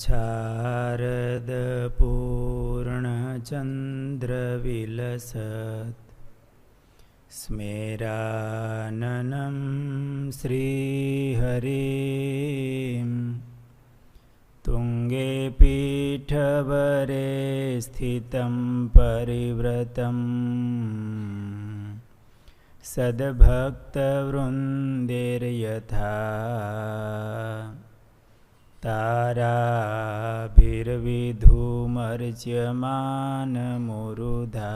शारद पूर्णचन्द्रविलसत् स्मेराननं श्रीहरिं तुङ्गे पीठवरे स्थितं परिव्रतं सद्भक्तवृन्देर्यथा ताराभिर्विधूमर्च्यमानमुरुधा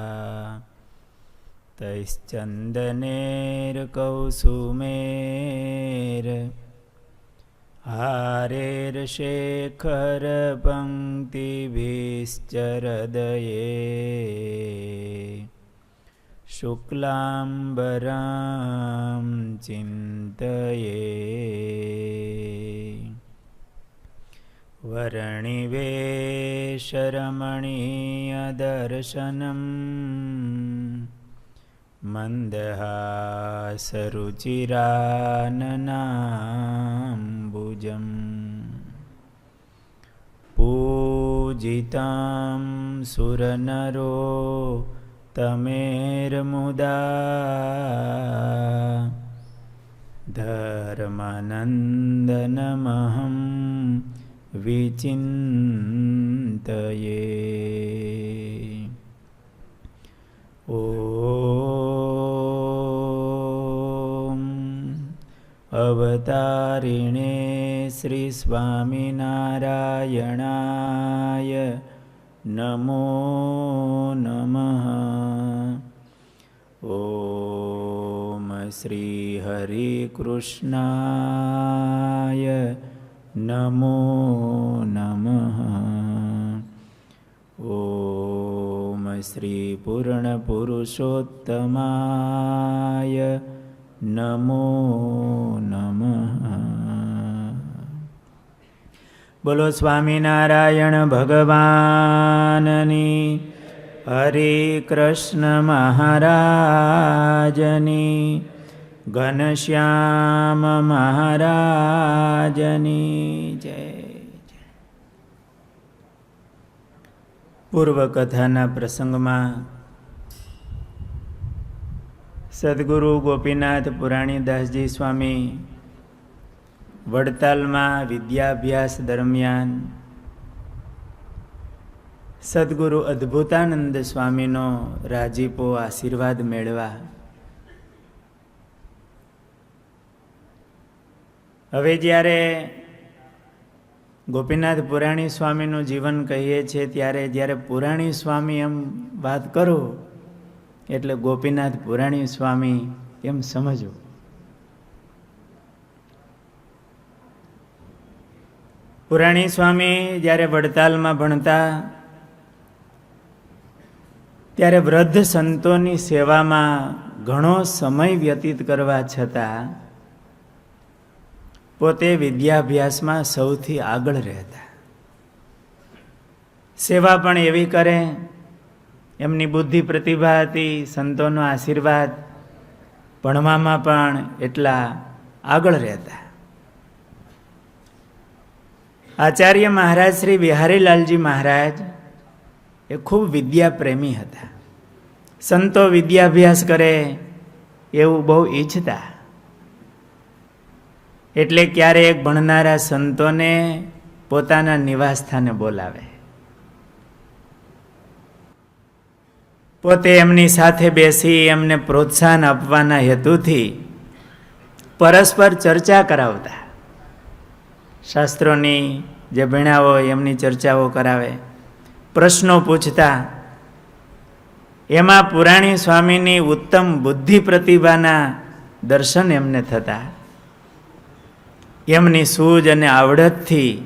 तैश्चन्दनेर्कौसुमेर् हारेर्शेखरपङ्क्तिभिश्चरदये शुक्लाम्बरं चिन्तये वर्णिवेशरमणीयदर्शनं मन्दहासरुचिराननाम्बुजं पूजितं सुरनरो तमेर्मुदा धर्मानन्दनमहं विचिन्तये। ॐ अवतारिणे श्रीस्वामिनारायणाय नमो नमः। ॐ श्रीहरिकृष्णाय नमो नमः। ॐ श्रीपूर्णपुरुषोत्तमाय नमो नमः। बोलो स्वामिनारायण भगवाननी, हरे कृष्ण महाराजनी, घनश्याम महाराजनी जय। पूर्व कथाना प्रसंगમાં સદગુરુ ગોપીનાથ પુરાણીદાસજી સ્વામી વડતાલમાં વિદ્યાભ્યાસ દરમિયાન સદગુરુ અદ્ભુતાનંદ સ્વામીનો રાજીપો આશીર્વાદ મેળવા હવે જ્યારે ગોપીનાથ પુરાણી સ્વામીનું જીવન કહીએ છીએ ત્યારે જ્યારે પુરાણી સ્વામી એમ વાત કરો એટલે ગોપીનાથ પુરાણી સ્વામી એમ સમજો. પુરાણી સ્વામી જ્યારે વડતાલમાં ભણતા ત્યારે વૃદ્ધ સંતોની સેવામાં ઘણો સમય વ્યતીત કરવા છતાં પોતે વિદ્યાભ્યાસમાં સૌથી આગળ રહેતા. સેવા પણ એવી કરે, એમની બુદ્ધિ પ્રતિભા હતી, સંતોનો આશીર્વાદ, ભણવામાં પણ એટલા આગળ રહેતા. આચાર્ય મહારાજ શ્રી બિહારીલાલજી મહારાજ એ ખૂબ વિદ્યાપ્રેમી હતા. સંતો વિદ્યાભ્યાસ કરે એવું બહુ ઈચ્છતા. એટલે ક્યારેક ભણનારા સંતોને પોતાના નિવાસસ્થાને બોલાવે, પોતે એમની સાથે બેસી એમને પ્રોત્સાહન આપવાના હેતુથી પરસ્પર ચર્ચા કરાવતા. શાસ્ત્રોની જે ભણ્યા હોય એમની ચર્ચાઓ કરાવે, પ્રશ્નો પૂછતા. એમાં પુરાણી સ્વામીની ઉત્તમ બુદ્ધિ પ્રતિભાના દર્શન એમને થતા. એમની સૂઝ અને આવડતથી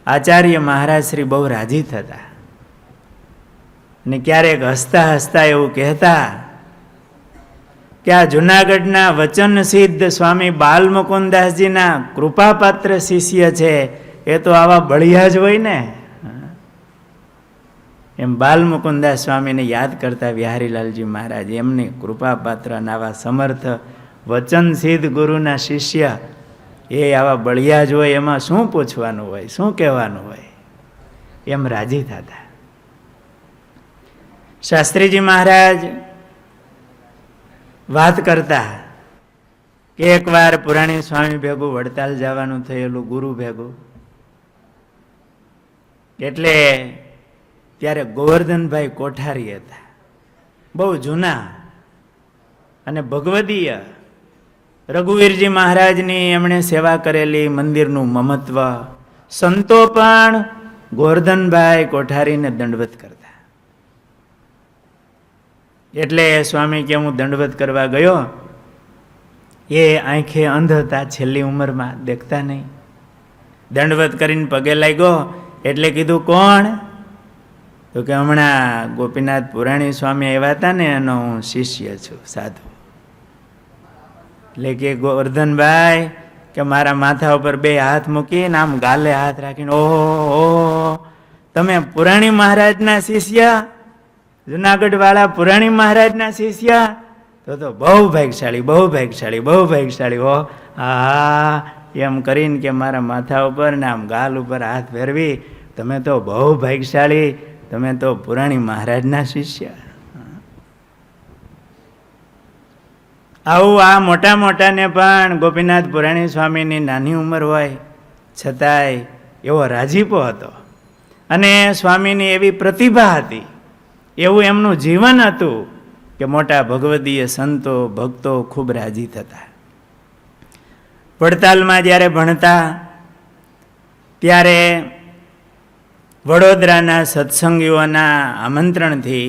આચાર્ય મહારાજ શ્રી બહુ રાજી થતા. ને ક્યારેક હસતા હસતા એવું કહેતા કે આ જૂનાગઢના વચન સિદ્ધ સ્વામી બાલમુકુદાસજીના કૃપાપાત્ર શિષ્ય છે, એ તો આવા બળિયા જ હોય ને. એમ બાલમુકુદાસ સ્વામીને યાદ કરતા બિહારીલાલજી મહારાજ એમની કૃપાપાત્ર આવા સમર્થ વચન સિદ્ધ ગુરુના શિષ્ય એ આવા બળિયા જ હોય, એમાં શું પૂછવાનું હોય, શું કહેવાનું હોય. એમ રાજી થતા. શાસ્ત્રીજી મહારાજ વાત કરતા કે એકવાર પુરાણી સ્વામી ભેગું વડતાલ જવાનું થયેલું, ગુરુ ભેગું. એટલે ત્યારે ગોવર્ધનભાઈ કોઠારી હતા, બહુ જૂના અને ભગવદીય. રઘુવીરજી મહારાજની એમણે સેવા કરેલી, મંદિરનું મમત્વ. સંતો પણ ગોવર્ધનભાઈ કોઠારીને દંડવત કરતા. એટલે સ્વામી કે હું દંડવત કરવા ગયો. એ આંખે અંધ હતા, છેલ્લી ઉંમરમાં દેખતા નહીં. દંડવત કરીને પગે લાગ્યો એટલે કીધું, કોણ? તો કે હમણાં ગોપીનાથ પુરાણી સ્વામી આવ્યા હતા ને, એનો હું શિષ્ય છું, સાધુ. એટલે કે ગોવર્ધનભાઈ કે મારા માથા ઉપર બે હાથ મૂકીને આમ ગાલે હાથ રાખીને, ઓહો, તમે પુરાણી મહારાજના શિષ્ય, જુનાગઢ વાળા પુરાણી મહારાજના શિષ્ય? તો બહુ ભાગ્યશાળી, બહુ ભાગ્યશાળી, બહુ ભાગ્યશાળી હો. હા, એમ કરીને કે મારા માથા ઉપર ને આમ ગાલ ઉપર હાથ ફેરવી, તમે તો બહુ ભાગ્યશાળી, તમે તો પુરાણી મહારાજના શિષ્ય. આવું આ મોટા મોટાને પણ ગોપીનાથ પુરાણી સ્વામીની નાની ઉંમર હોય છતાંય એવો રાજીપો હતો, અને સ્વામીની એવી પ્રતિભા હતી, એવું એમનું જીવન હતું કે મોટા ભગવદીય સંતો ભક્તો ખૂબ રાજી થતા. વડતાલમાં જ્યારે ભણતા ત્યારે વડોદરાના સત્સંગીઓના આમંત્રણથી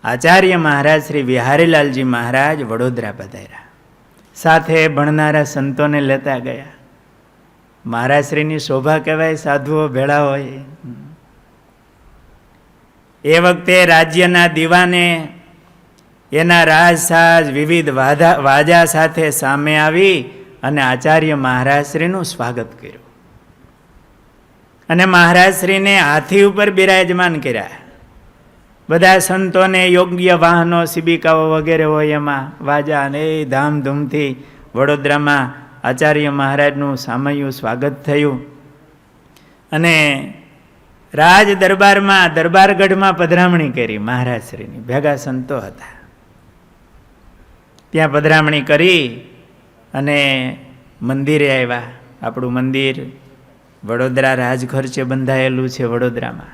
આચાર્ય મહારાજ શ્રી વિહારીલાલજી મહારાજ વડોદરા પધાર્યા. સાથે ભણનારા સંતોને લેતા ગયા. મહારાજશ્રીની શોભા કહેવાય, સાધુઓ ભેળા હોય. એ વખતે રાજ્યના દીવાને એના રાજસાજ વિવિધ વાજા સાથે સામે આવી અને આચાર્ય મહારાજશ્રીનું સ્વાગત કર્યું, અને મહારાજશ્રીને હાથી ઉપર બિરાજમાન કર્યા. બધા સંતોને યોગ્ય વાહનો, શિબિકાઓ વગેરે હોય, એમાં વાજા અને એ ધામધૂમથી વડોદરામાં આચાર્ય મહારાજનું સામયું સ્વાગત થયું. અને રાજ દરબારમાં, દરબારગઢમાં પધરામણી કરી મહારાજશ્રીની. ભેગા સંતો હતા, ત્યાં પધરામણી કરી અને મંદિરે આવ્યા. આપણું મંદિર વડોદરા રાજખર્ચે બંધાયેલું છે વડોદરામાં.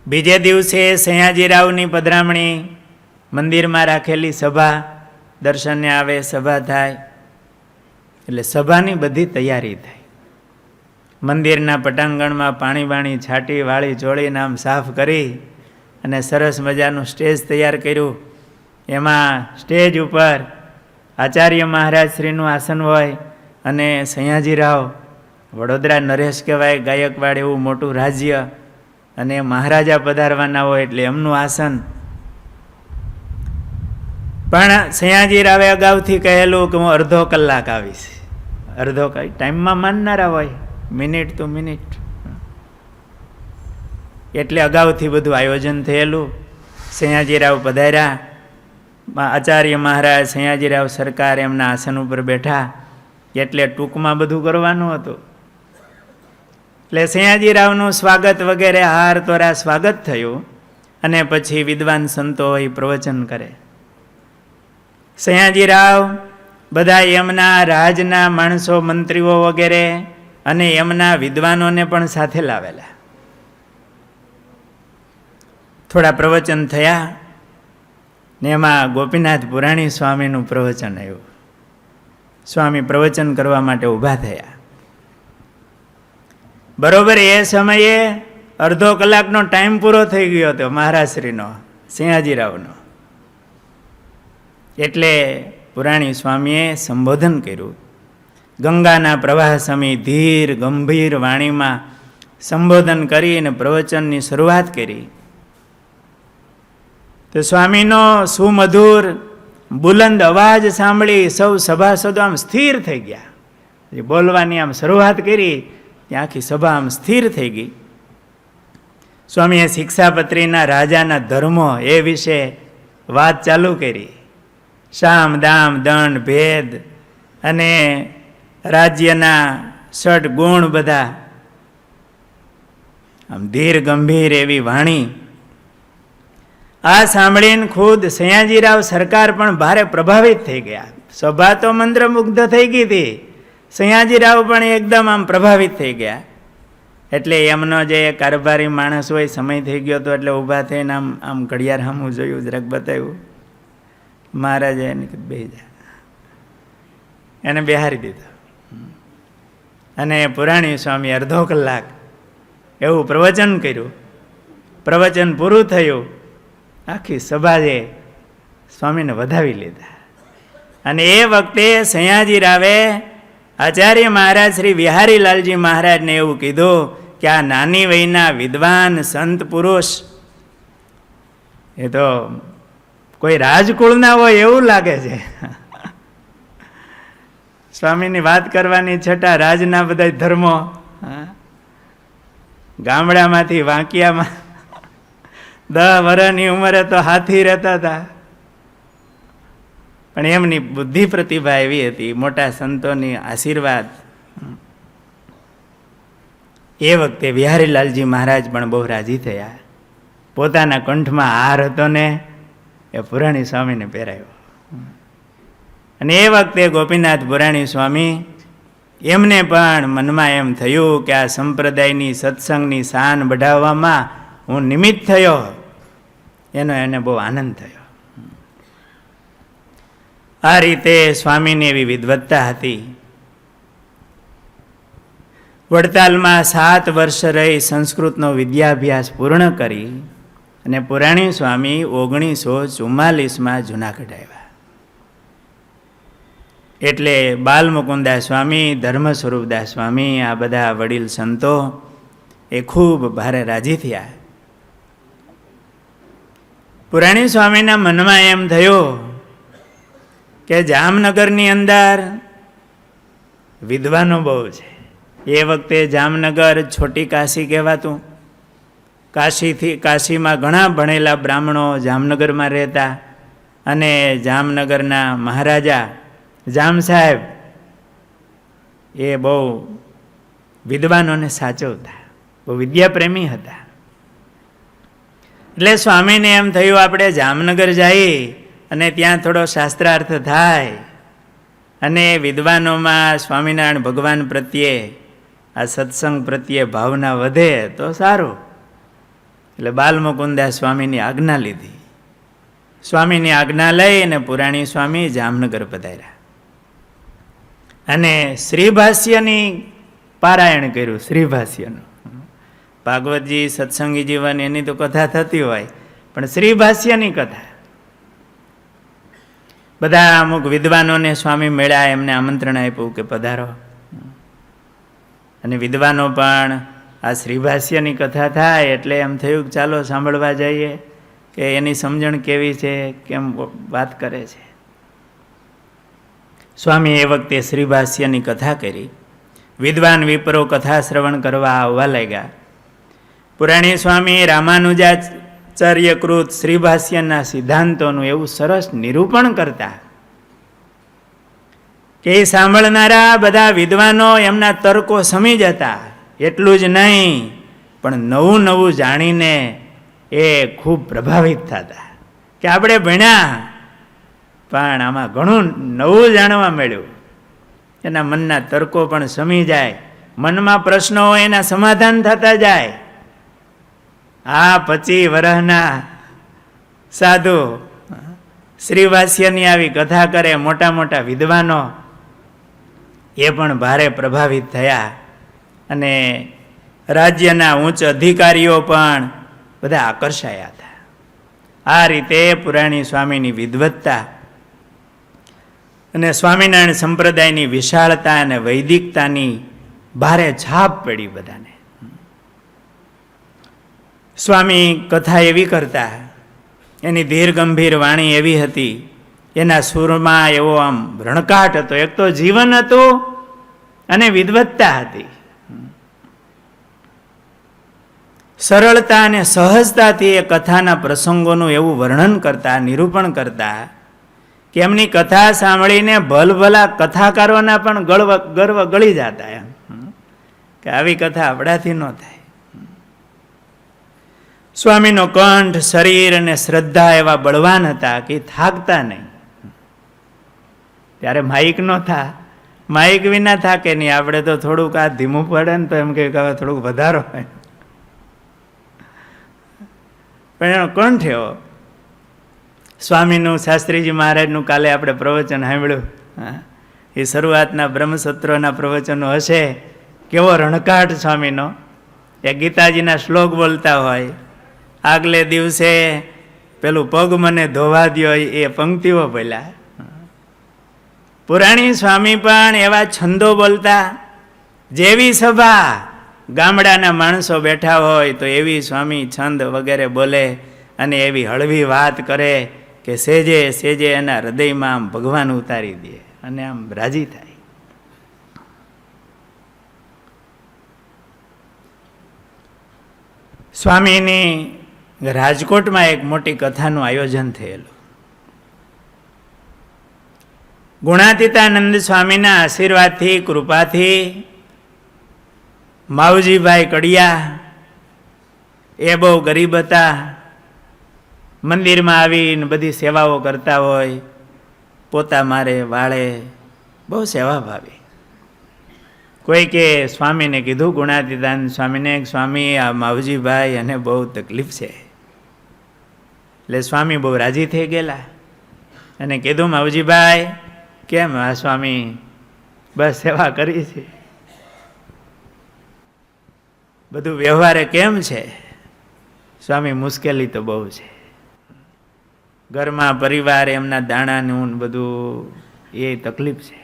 બીજે દિવસે સયાજીરાવની પધરામણી, મંદિરમાં રાખેલી સભા, દર્શને આવે, સભા થાય, એટલે સભાની બધી તૈયારી થાય. મંદિરના પટાંગણમાં પાણી બાણી છાંટી વાળી ચોળીને આમ સાફ કરી અને સરસ મજાનું સ્ટેજ તૈયાર કર્યું. એમાં સ્ટેજ ઉપર આચાર્ય મહારાજશ્રીનું આસન હોય, અને સયાજીરાવ, વડોદરા નરેશ કહેવાય, ગાયકવાડ એવું મોટું રાજ્ય, અને મહારાજા પધારવાના હોય એટલે એમનું આસન. પણ સયાજીરાવે અગાઉથી કહેલું કે હું અડધો કલાક આવીશ. અડધો ટાઈમમાં માનનારા હોય, મિનિટ ટુ મિનિટ. એટલે અગાઉથી બધું આયોજન થયેલું. સયાજીરાવ પધાર્યા. આચાર્ય મહારાજ, સયાજીરાવ સરકાર એમના આસન ઉપર બેઠા. એટલે ટૂંકમાં બધું કરવાનું હતું. એટલે સયાજીરાવનું સ્વાગત વગેરે હાર તોરા સ્વાગત થયું, અને પછી વિદ્વાન સંતો એ પ્રવચન કરે. સયાજીરાવ બધા એમના રાજના માણસો, મંત્રીઓ વગેરે અને એમના વિદ્વાનોને પણ સાથે લાવેલા. થોડા પ્રવચન થયા ને એમાં ગોપીનાથ પુરાણી સ્વામીનું પ્રવચન આવ્યું. સ્વામી પ્રવચન કરવા માટે ઊભા થયા. બરોબર એ સમયે અડધો કલાકનો ટાઈમ પૂરો થઈ ગયો હતો મહારાજશ્રીનો, સયાજીરાવનો. એટલે પુરાણી સ્વામીએ સંબોધન કર્યું. ગંગાના પ્રવાહ સમી ધીર ગંભીર વાણીમાં સંબોધન કરીને પ્રવચનની શરૂઆત કરી. તો સ્વામીનો સુમધુર બુલંદ અવાજ સાંભળી સૌ સભાસદો આમ સ્થિર થઈ ગયા. બોલવાની આમ શરૂઆત કરી ત્યાં આખી સભા આમ સ્થિર થઈ ગઈ. સ્વામીએ શિક્ષાપત્રીના રાજાના ધર્મો એ વિશે વાત ચાલુ કરી. સામ દામ દંડ ભેદ અને રાજ્યના ષટ ગુણ બધા આમ ધીર ગંભીર એવી વાણી. આ સાંભળીને ખુદ સયાજીરાવ સરકાર પણ ભારે પ્રભાવિત થઈ ગયા. સભા તો મંત્રમુગ્ધ થઈ ગઈ હતી, સયાજીરાવ પણ એકદમ આમ પ્રભાવિત થઈ ગયા. એટલે એમનો જે કારભારી માણસ હોય, સમય થઈ ગયો હતો એટલે ઊભા થઈને આમ આમ ઘડિયાળ સામું જોયું, જરાક બતાવ્યું. મહારાજે એને કીધું બે જા, એને બેહારી દીધો. અને પુરાણી સ્વામી અડધો કલાક એવું પ્રવચન કર્યું. પ્રવચન પૂરું થયું, આખી સભાએ સ્વામીને વધાવી લીધા. અને એ વખતે સયાજીરાવે આચાર્ય મહારાજ શ્રી વિહારીલાલજી મહારાજને એવું કીધું કે આ નાની વયના વિદ્વાન સંત પુરુષ એ તો કોઈ રાજકુળના હોય એવું લાગે છે. સ્વામીની વાત કરવાની છતાં રાજના બધા ધર્મો, ગામડામાંથી વાંકિયામાં 10 વર્ષની ઉંમરે તો હાથી રહેતા હતા. પણ એમની બુદ્ધિ પ્રતિભા એવી હતી, મોટા સંતોની આશીર્વાદ. એ વખતે વિહારીલાલજી મહારાજ પણ બહુ રાજી થયા. પોતાના કંઠમાં હાર હતો ને એ પુરાણી સ્વામીને પહેરાયો. અને એ વખતે ગોપીનાથ પુરાણી સ્વામી એમને પણ મનમાં એમ થયું કે આ સંપ્રદાયની સત્સંગની શાન બઢાવવામાં હું નિમિત્ત થયો, એનો એને બહુ આનંદ થયો. આ રીતે સ્વામીની એવી વિદ્વત્તા હતી. વડતાલમાં 7 વર્ષ રહી સંસ્કૃતનો વિદ્યાભ્યાસ પૂર્ણ કરી અને પુરાણી સ્વામી 1944માં જુનાગઢ આવ્યા. એટલે બાલમુકુદાસ સ્વામી, ધર્મ સ્વરૂપદાસ સ્વામી, આ બધા વડીલ સંતો એ ખૂબ ભારે રાજી થયા. પુરાણી સ્વામીના મનમાં એમ થયું કે જામનગરની અંદર વિદ્વાનો બહુ છે. એ વખતે જામનગર છોટી કાશી કહેવાતું. કાશીમાં ઘણા ભણેલા બ્રાહ્મણો જામનગરમાં રહેતા. અને જામનગરના મહારાજા જામ સાહેબ એ બહુ વિદ્વાનોને સાચવતા, બહુ વિદ્યાપ્રેમી હતા. એટલે સ્વામીને એમ થયું આપણે જામનગર જઈએ અને ત્યાં થોડો શાસ્ત્રાર્થ થાય અને વિદ્વાનોમાં સ્વામિનારાયણ ભગવાન પ્રત્યે, આ સત્સંગ પ્રત્યે ભાવના વધે તો સારું. એટલે બાલમુકુદાસ સ્વામીની આજ્ઞા લીધી. સ્વામીની આજ્ઞા લઈ અને પુરાણી સ્વામી જામનગર પધાર્યા અને શ્રીભાષ્યની પારાયણ કર્યું. શ્રીભાષ્યનું ભાગવતજી, સત્સંગી જીવન એની તો કથા થતી હોય, પણ શ્રીભાષ્યની કથા. બધા અમુક વિદ્વાનોને સ્વામી મળ્યા, એમને આમંત્રણ આપ્યું કે પધારો. અને વિદ્વાનો પણ આ શ્રીભાષ્યની કથા થાય એટલે એમ થયું કે ચાલો સાંભળવા જઈએ કે એની સમજણ કેવી છે, કેમ વાત કરે છે. સ્વામી એ વખતે શ્રીભાષ્યની કથા કરી. વિદ્વાન વિપ્રો કથા શ્રવણ કરવા આવવા લાગ્યા. પુરાણી સ્વામી રામાનુજાચાર્યકૃત શ્રીભાષ્યના સિદ્ધાંતોનું એવું સરસ નિરૂપણ કરતા કે એ સાંભળનારા બધા વિદ્વાનો એમના તર્કો સમજી જતા. એટલું જ નહીં, પણ નવું નવું જાણીને એ ખૂબ પ્રભાવિત થતા કે આપણે ભણ્યા પણ આમાં ઘણું નવું જાણવા મળ્યું. એના મનના તર્કો પણ સમી જાય, મનમાં પ્રશ્નો હોય એના સમાધાન થતા જાય. આ 25 વર્ષના સાધુ શ્રીભાષ્યની આવી કથા કરે, મોટા મોટા વિદ્વાનો એ પણ ભારે પ્રભાવિત થયા. અને રાજ્યના ઉચ્ચ અધિકારીઓ પણ બધા આકર્ષાયા હતા. આ રીતે પુરાણી સ્વામીની વિદ્વત્તા અને સ્વામિનારાયણ સંપ્રદાયની વિશાળતા અને વૈદિકતાની ભારે છાપ પડી બધાને. સ્વામી કથા એવી કરતા, એની ધીર ગંભીર વાણી એવી હતી, એના સુરમાં એવો આમ રણકાટ હતો. એક તો જીવન હતું અને વિદ્વત્તા હતી. સરળતા અને સહજતાથી એ કથાના પ્રસંગોનું એવું વર્ણન કરતા, નિરૂપણ કરતા કે એમની કથા સાંભળીને ભલભલા કથાકારોના પણ ગર્વ ગળી જતા એમ કે આવી કથા આપણાથી ન થાય. સ્વામીનો કંઠ, શરીર અને શ્રદ્ધા એવા બળવાન હતા કે થાકતા નહીં. ત્યારે માઇક નો થા, માઇક વિના થાકે નહીં. આપણે તો થોડુંક આ ધીમું પડે ને તો એમ કે હવે થોડુંક વધારો હોય, પણ એનો કંઠ એવો. સ્વામીનું, શાસ્ત્રીજી મહારાજનું કાલે આપણે પ્રવચન સાંભળ્યું. એ શરૂઆતના બ્રહ્મસત્રોના પ્રવચનો હશે. કેવો રણકાટ સ્વામીનો! એ ગીતાજીના શ્લોક બોલતા હોય, આગલે દિવસે પેલું પગ મને ધોવા દ્યો, એ પંક્તિઓ બોલ્યા. પુરાણી સ્વામી પણ એવા છંદો બોલતા. જેવી સભા ગામડાના માણસો બેઠા હોય તો એવી સ્વામી છંદ વગેરે બોલે અને એવી હળવી વાત કરે કે સેજે સેજે એના હૃદયમાં આમ ભગવાન ઉતારી દે અને આમ રાજી થાય. સ્વામીની રાજકોટમાં એક મોટી કથાનું આયોજન થયેલું. ગુણાતીતાનંદ સ્વામીના આશીર્વાદથી, કૃપાથી માવજીભાઈ કડિયા એ બહુ ગરીબ હતા. મંદિરમાં આવીને બધી સેવાઓ કરતા હોય, પોતા મારે વાળે, બહુ સેવાભાવી. કોઈ કે સ્વામીને કીધું, ગુણાતીતાનંદ સ્વામીને, સ્વામી આ માવજીભાઈ અને બહુ તકલીફ છે. એટલે સ્વામી બહુ રાજી થઈ ગયેલા અને કીધું, માવજીભાઈ કેમ? આ સ્વામી બસ સેવા કરી છે. બધું વ્યવહારે કેમ છે? સ્વામી મુશ્કેલી તો બહુ છે. ઘરમાં પરિવાર, એમના દાણાનું બધું એ તકલીફ છે.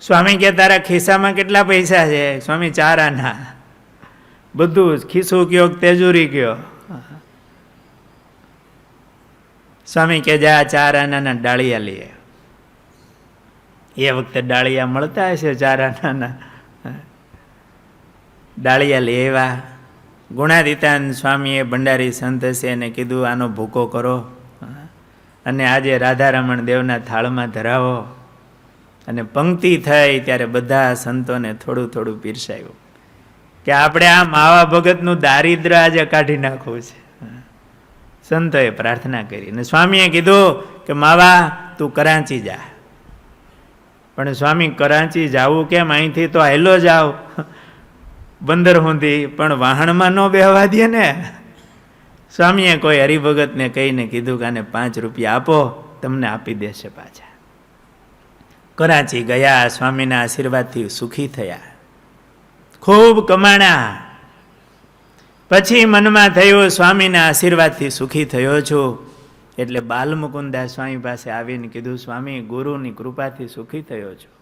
સ્વામી કે તારા ખિસ્સામાં કેટલા પૈસા છે? સ્વામી 4 આના. બધું ખિસ્સું કયો, તેજુરી કયો. સ્વામી કે જા 4 આનાના ડાળિયા લઈએ. એ વખતે ડાળિયા મળતા હશે 4 આનાના. ડાળિયા લેવા. ગુણાતીતાનંદ સ્વામીએ ભંડારી સંત હશે એને કીધું, આનો ભૂકો કરો અને આજે રાધારમણ દેવના થાળમાં ધરાવો. અને પંક્તિ થઈ ત્યારે બધા સંતોને થોડું થોડું પીરસાયું કે આપણે આ માવા ભગતનું દારિદ્ર આજે કાઢી નાખવું છે. સંતોએ પ્રાર્થના કરી અને સ્વામીએ કીધું કે માવા તું કરાંચી જા. પણ સ્વામી કરાંચી જાવું કેમ? અહીંથી તો હાલો જાવ બંદર સુધી, પણ વાહણમાં ન બેહવા દે ને. સ્વામીએ કોઈ હરિભગતને કહીને કીધું કે આને 5 રૂપિયા આપો, તમને આપી દેશે પાછા. કરાંચી ગયા, સ્વામીના આશીર્વાદથી સુખી થયા, ખૂબ કમાણા. પછી મનમાં થયું સ્વામીના આશીર્વાદથી સુખી થયો છું, એટલે બાલમુકુદાસ સ્વામી પાસે આવીને કીધું, સ્વામી ગુરુની કૃપાથી સુખી થયો છું,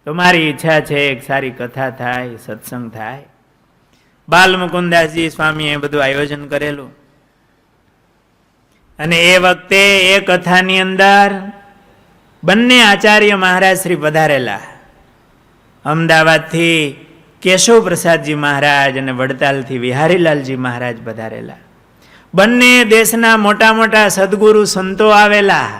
તો મારી ઈચ્છા છે એક સારી કથા થાય, સત્સંગ થાય. બાલમુકુદાસજી સ્વામીએ બધું આયોજન કરેલું અને એ વખતે એ કથાની અંદર બંને આચાર્ય મહારાજ શ્રી પધારેલા. અમદાવાદથી કેશવ પ્રસાદજી મહારાજ અને વડતાલથી વિહારીલાલજી મહારાજ પધારેલા. બંને દેશના મોટા મોટા સદગુરુ સંતો આવેલા.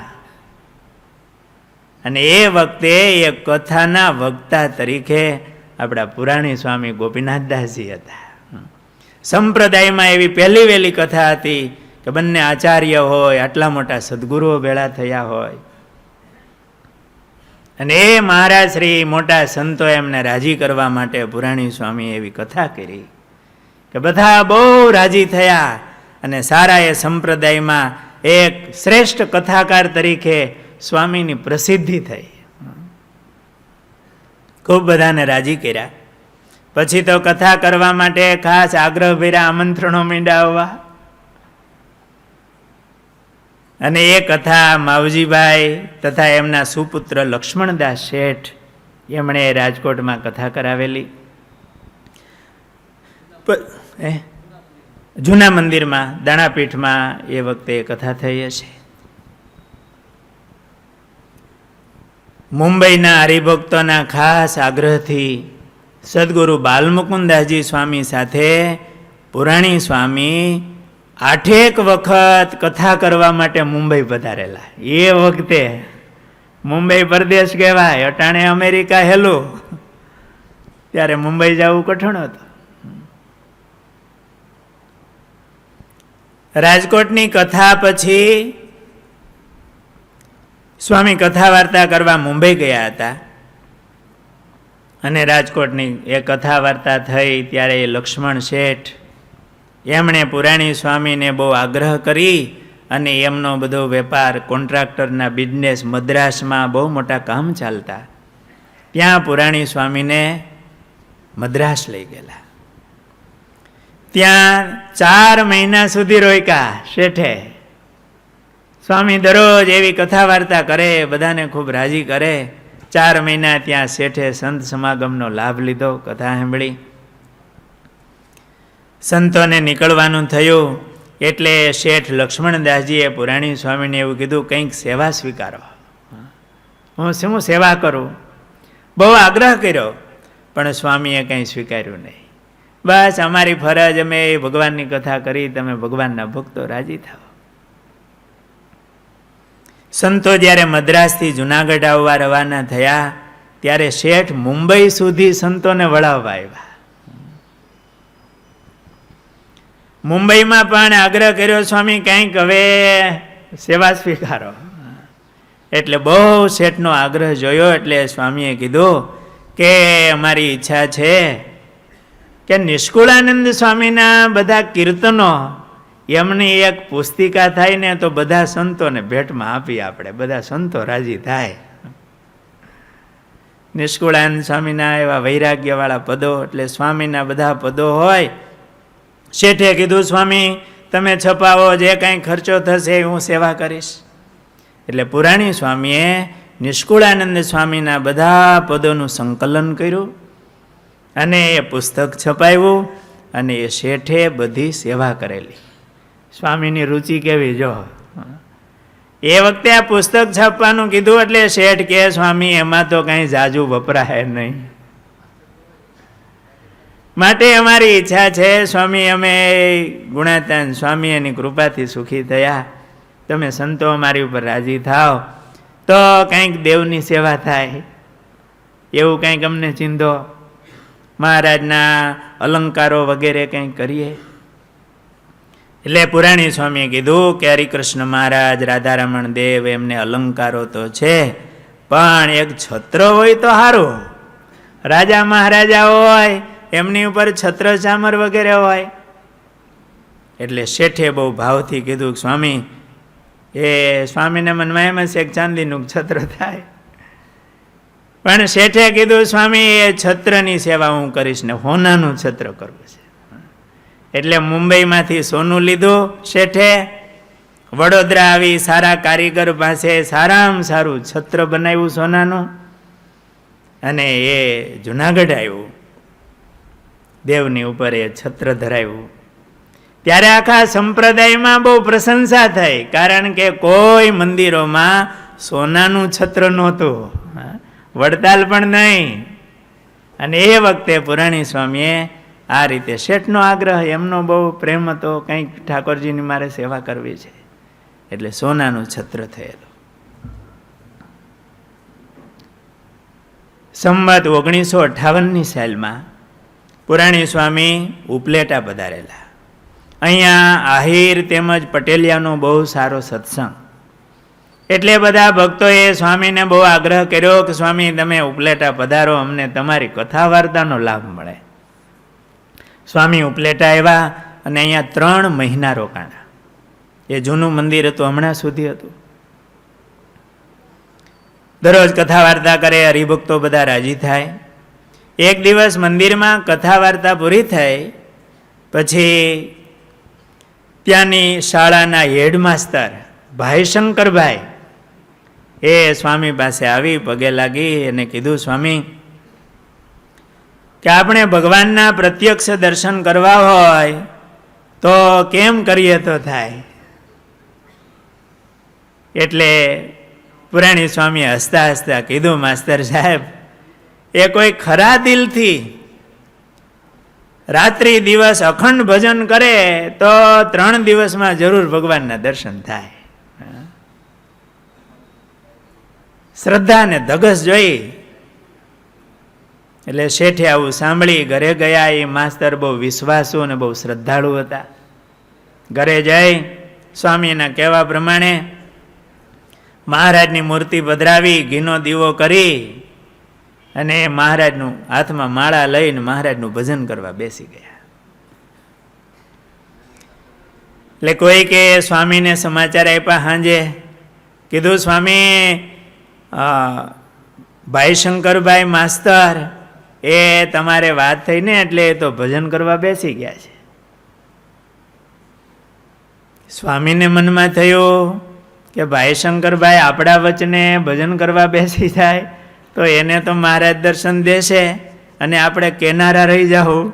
અને એ વખતે એ કથાના વક્તા તરીકે આપણા પુરાણી સ્વામી ગોપીનાથદાસજી હતા. સંપ્રદાયમાં એવી પહેલી વહેલી કથા હતી કે બંને આચાર્ય હોય, આટલા મોટા સદગુરુઓ ભેળા થયા હોય. અને એ મહારાજ શ્રી મોટા સંતો એમને રાજી કરવા માટે પુરાણી સ્વામી એવી કથા કરી કે બધા બહુ રાજી થયા અને સારા એ સંપ્રદાયમાં એક શ્રેષ્ઠ કથાકાર તરીકે સ્વામીની પ્રસિદ્ધિ થઈ. ખૂબ બધાને રાજી કર્યા. પછી તો કથા કરવા માટે ખાસ આગ્રહ ભર્યા, આમંત્રણો માંડ્યા આવવા. અને એ કથા માવજીભાઈ તથા એમના સુપુત્ર લક્ષ્મણદાસ શેઠ એમણે રાજકોટમાં કથા કરાવેલી. જૂના મંદિરમાં દાણાપીઠમાં એ વખતે કથા થઈ હશે. મુંબઈના હરિભક્તોના ખાસ આગ્રહથી સદગુરુ બાલમુકુદાસજી સ્વામી સાથે પુરાણી સ્વામી 8 વખત કથા કરવા માટે મુંબઈ પધારેલા. એ વખતે મુંબઈ પરદેશ કહેવાય, અટાણે અમેરિકા હેલું, ત્યારે મુંબઈ જવું કઠણ હતું. રાજકોટની કથા પછી સ્વામી કથા વાર્તા કરવા મુંબઈ ગયા હતા અને રાજકોટની એ કથા વાર્તા થઈ ત્યારે લક્ષ્મણ શેઠ એમણે પુરાણી સ્વામીને બહુ આગ્રહ કરી અને એમનો બધો વેપાર કોન્ટ્રાક્ટરના બિઝનેસ મદ્રાસમાં બહુ મોટા કામ ચાલતા, ત્યાં પુરાણી સ્વામીને મદ્રાસ લઈ ગયેલા. ત્યાં 4 મહિના સુધી રોક્યા શેઠે. સ્વામી દરરોજ એવી કથા વાર્તા કરે, બધાને ખૂબ રાજી કરે. 4 મહિના ત્યાં શેઠે સંત સમાગમનો લાભ લીધો, કથા સાંભળી. સંતોને નીકળવાનું થયું એટલે શેઠ લક્ષ્મણદાસજીએ પુરાણી સ્વામીને એવું કીધું, કંઈક સેવા સ્વીકારો. હું શું સેવા કરું? બહુ આગ્રહ કર્યો, પણ સ્વામીએ કંઈ સ્વીકાર્યું નહીં. બસ અમારી ફરજ, અમે ભગવાનની કથા કરી, તમે ભગવાનના ભક્તો રાજી થાઓ. સંતો જ્યારે મદ્રાસથી જુનાગઢ આવવા રવાના થયા ત્યારે શેઠ મુંબઈ સુધી સંતોને વળાવવા આવ્યા. મુંબઈમાં પણ આગ્રહ કર્યો, સ્વામી કંઈક હવે સેવા સ્વીકારો. એટલે બહુ શેઠનો આગ્રહ જોયો એટલે સ્વામીએ કીધું કે અમારી ઈચ્છા છે કે નિષ્કુળાનંદ સ્વામીના બધા કીર્તનો એમની એક પુસ્તિકા થાય ને તો બધા સંતોને ભેટમાં આપીએ આપણે, બધા સંતો રાજી થાય. નિષ્કુળાનંદ સ્વામીના એવા વૈરાગ્યવાળા પદો, એટલે સ્વામીના બધા પદો હોય. શેઠે કીધું, સ્વામી તમે છપાવો, જે કાંઈ ખર્ચો થશે હું સેવા કરીશ. એટલે પુરાણી સ્વામીએ નિષ્કુળાનંદ સ્વામીના બધા પદોનું સંકલન કર્યું અને એ પુસ્તક છપાવ્યું અને એ શેઠે બધી સેવા કરેલી. સ્વામીની રુચિ કેવી જો! એ વખતે આ પુસ્તક છાપવાનું કીધું એટલે શેઠ કે, સ્વામી એમાં તો કંઈ જાજુ વપરાય નહીં, માટે અમારી ઈચ્છા છે સ્વામી, અમે ગુણાતાન સ્વામી એની કૃપાથી સુખી થયા, તમે સંતો અમારી ઉપર રાજી થાવ તો કંઈક દેવની સેવા થાય, એવું કંઈક અમને ચિંધો, મહારાજના અલંકારો વગેરે કંઈક કરીએ. એટલે પુરાણી સ્વામીએ કીધું કે હરિકૃષ્ણ મહારાજ, રાધારમણ દેવ, એમને અલંકારો તો છે, પણ એક છત્ર હોય તો સારું. રાજા મહારાજા હોય એમની ઉપર છત્ર ચામર વગેરે હોય. એટલે શેઠે બહુ ભાવથી કીધું, સ્વામી એ સ્વામીને મનમાં એમ છે એક ચાંદીનું છત્ર થાય, પણ શેઠે કીધું, સ્વામી એ છત્રની સેવા હું કરીશ ને હોનાનું છત્ર કરવું છે. એટલે મુંબઈમાંથી સોનું લીધું શેઠે, વડોદરા આવી સારા કારીગર પાસે સારામાં સારું છત્ર બનાવ્યું સોનાનું, અને એ જુનાગઢ આવ્યું, દેવની ઉપર એ છત્ર ધરાવ્યું. ત્યારે આખા સંપ્રદાયમાં બહુ પ્રશંસા થઈ, કારણ કે કોઈ મંદિરોમાં સોનાનું છત્ર નહોતું, વડતાલ પણ નહીં. અને એ વખતે પુરાણી સ્વામીએ આ રીતે શેઠનો આગ્રહ, એમનો બહુ પ્રેમ હતો, કંઈક ઠાકોરજીની મારે સેવા કરવી છે, એટલે સોનાનું છત્ર થયેલું. સંવત 1958ની સાલમાં પુરાણી સ્વામી ઉપલેટા પધારેલા. અહીંયા આહિર તેમજ પટેલિયાનો બહુ સારો સત્સંગ, એટલે બધા ભક્તોએ સ્વામીને બહુ આગ્રહ કર્યો કે સ્વામી તમે ઉપલેટા પધારો, અમને તમારી કથા વાર્તાનો લાભ મળે. સ્વામી ઉપલેટા આવ્યા અને અહીંયા 3 મહિના રોકાણા. એ જૂનું મંદિર હતું, હમણાં સુધી હતું. દરરોજ કથા વાર્તા કરે, હરિભક્તો બધા રાજી થાય. એક દિવસ મંદિરમાં કથા વાર્તા પૂરી થઈ પછી ત્યાંની શાળાના હેડમાસ્ટર ભાઈ શંકરભાઈ એ સ્વામી પાસે આવી, પગે લાગી અને કીધું, સ્વામી કે આપણે ભગવાનના પ્રત્યક્ષ દર્શન કરવા હોય તો કેમ કરીએ તો થાય. એટલે પુરાણી સ્વામી હસતા હસતા કીધું, માસ્તર સાહેબ, એ કોઈ ખરા દિલથી રાત્રિ દિવસ અખંડ ભજન કરે તો 3 દિવસમાં જરૂર ભગવાનના દર્શન થાય. શ્રદ્ધા ને ધગસ જોઈ. એટલે શેઠે આવું સાંભળી ઘરે ગયા. એ માસ્તર બહુ વિશ્વાસુ અને બહુ શ્રદ્ધાળુ હતા. ઘરે જઈ સ્વામીના કહેવા પ્રમાણે મહારાજની મૂર્તિ પધરાવી, ઘીનો દીવો કરી અને મહારાજનું હાથમાં માળા લઈને મહારાજનું ભજન કરવા બેસી ગયા. એટલે કોઈ કે સ્વામીને સમાચાર આપ્યા સાંજે, કીધું સ્વામી ભાઈ શંકરભાઈ માસ્તર એ તમારે વાત થઈ ને એટલે એ તો ભજન કરવા બેસી ગયા છે. સ્વામીને મનમાં થયું કે ભાઈ શંકરભાઈ આપણા વચને ભજન કરવા બેસી જાય તો એને તો મહારાજ દર્શન દેશે અને આપણે કેનારા રહી જાઉં.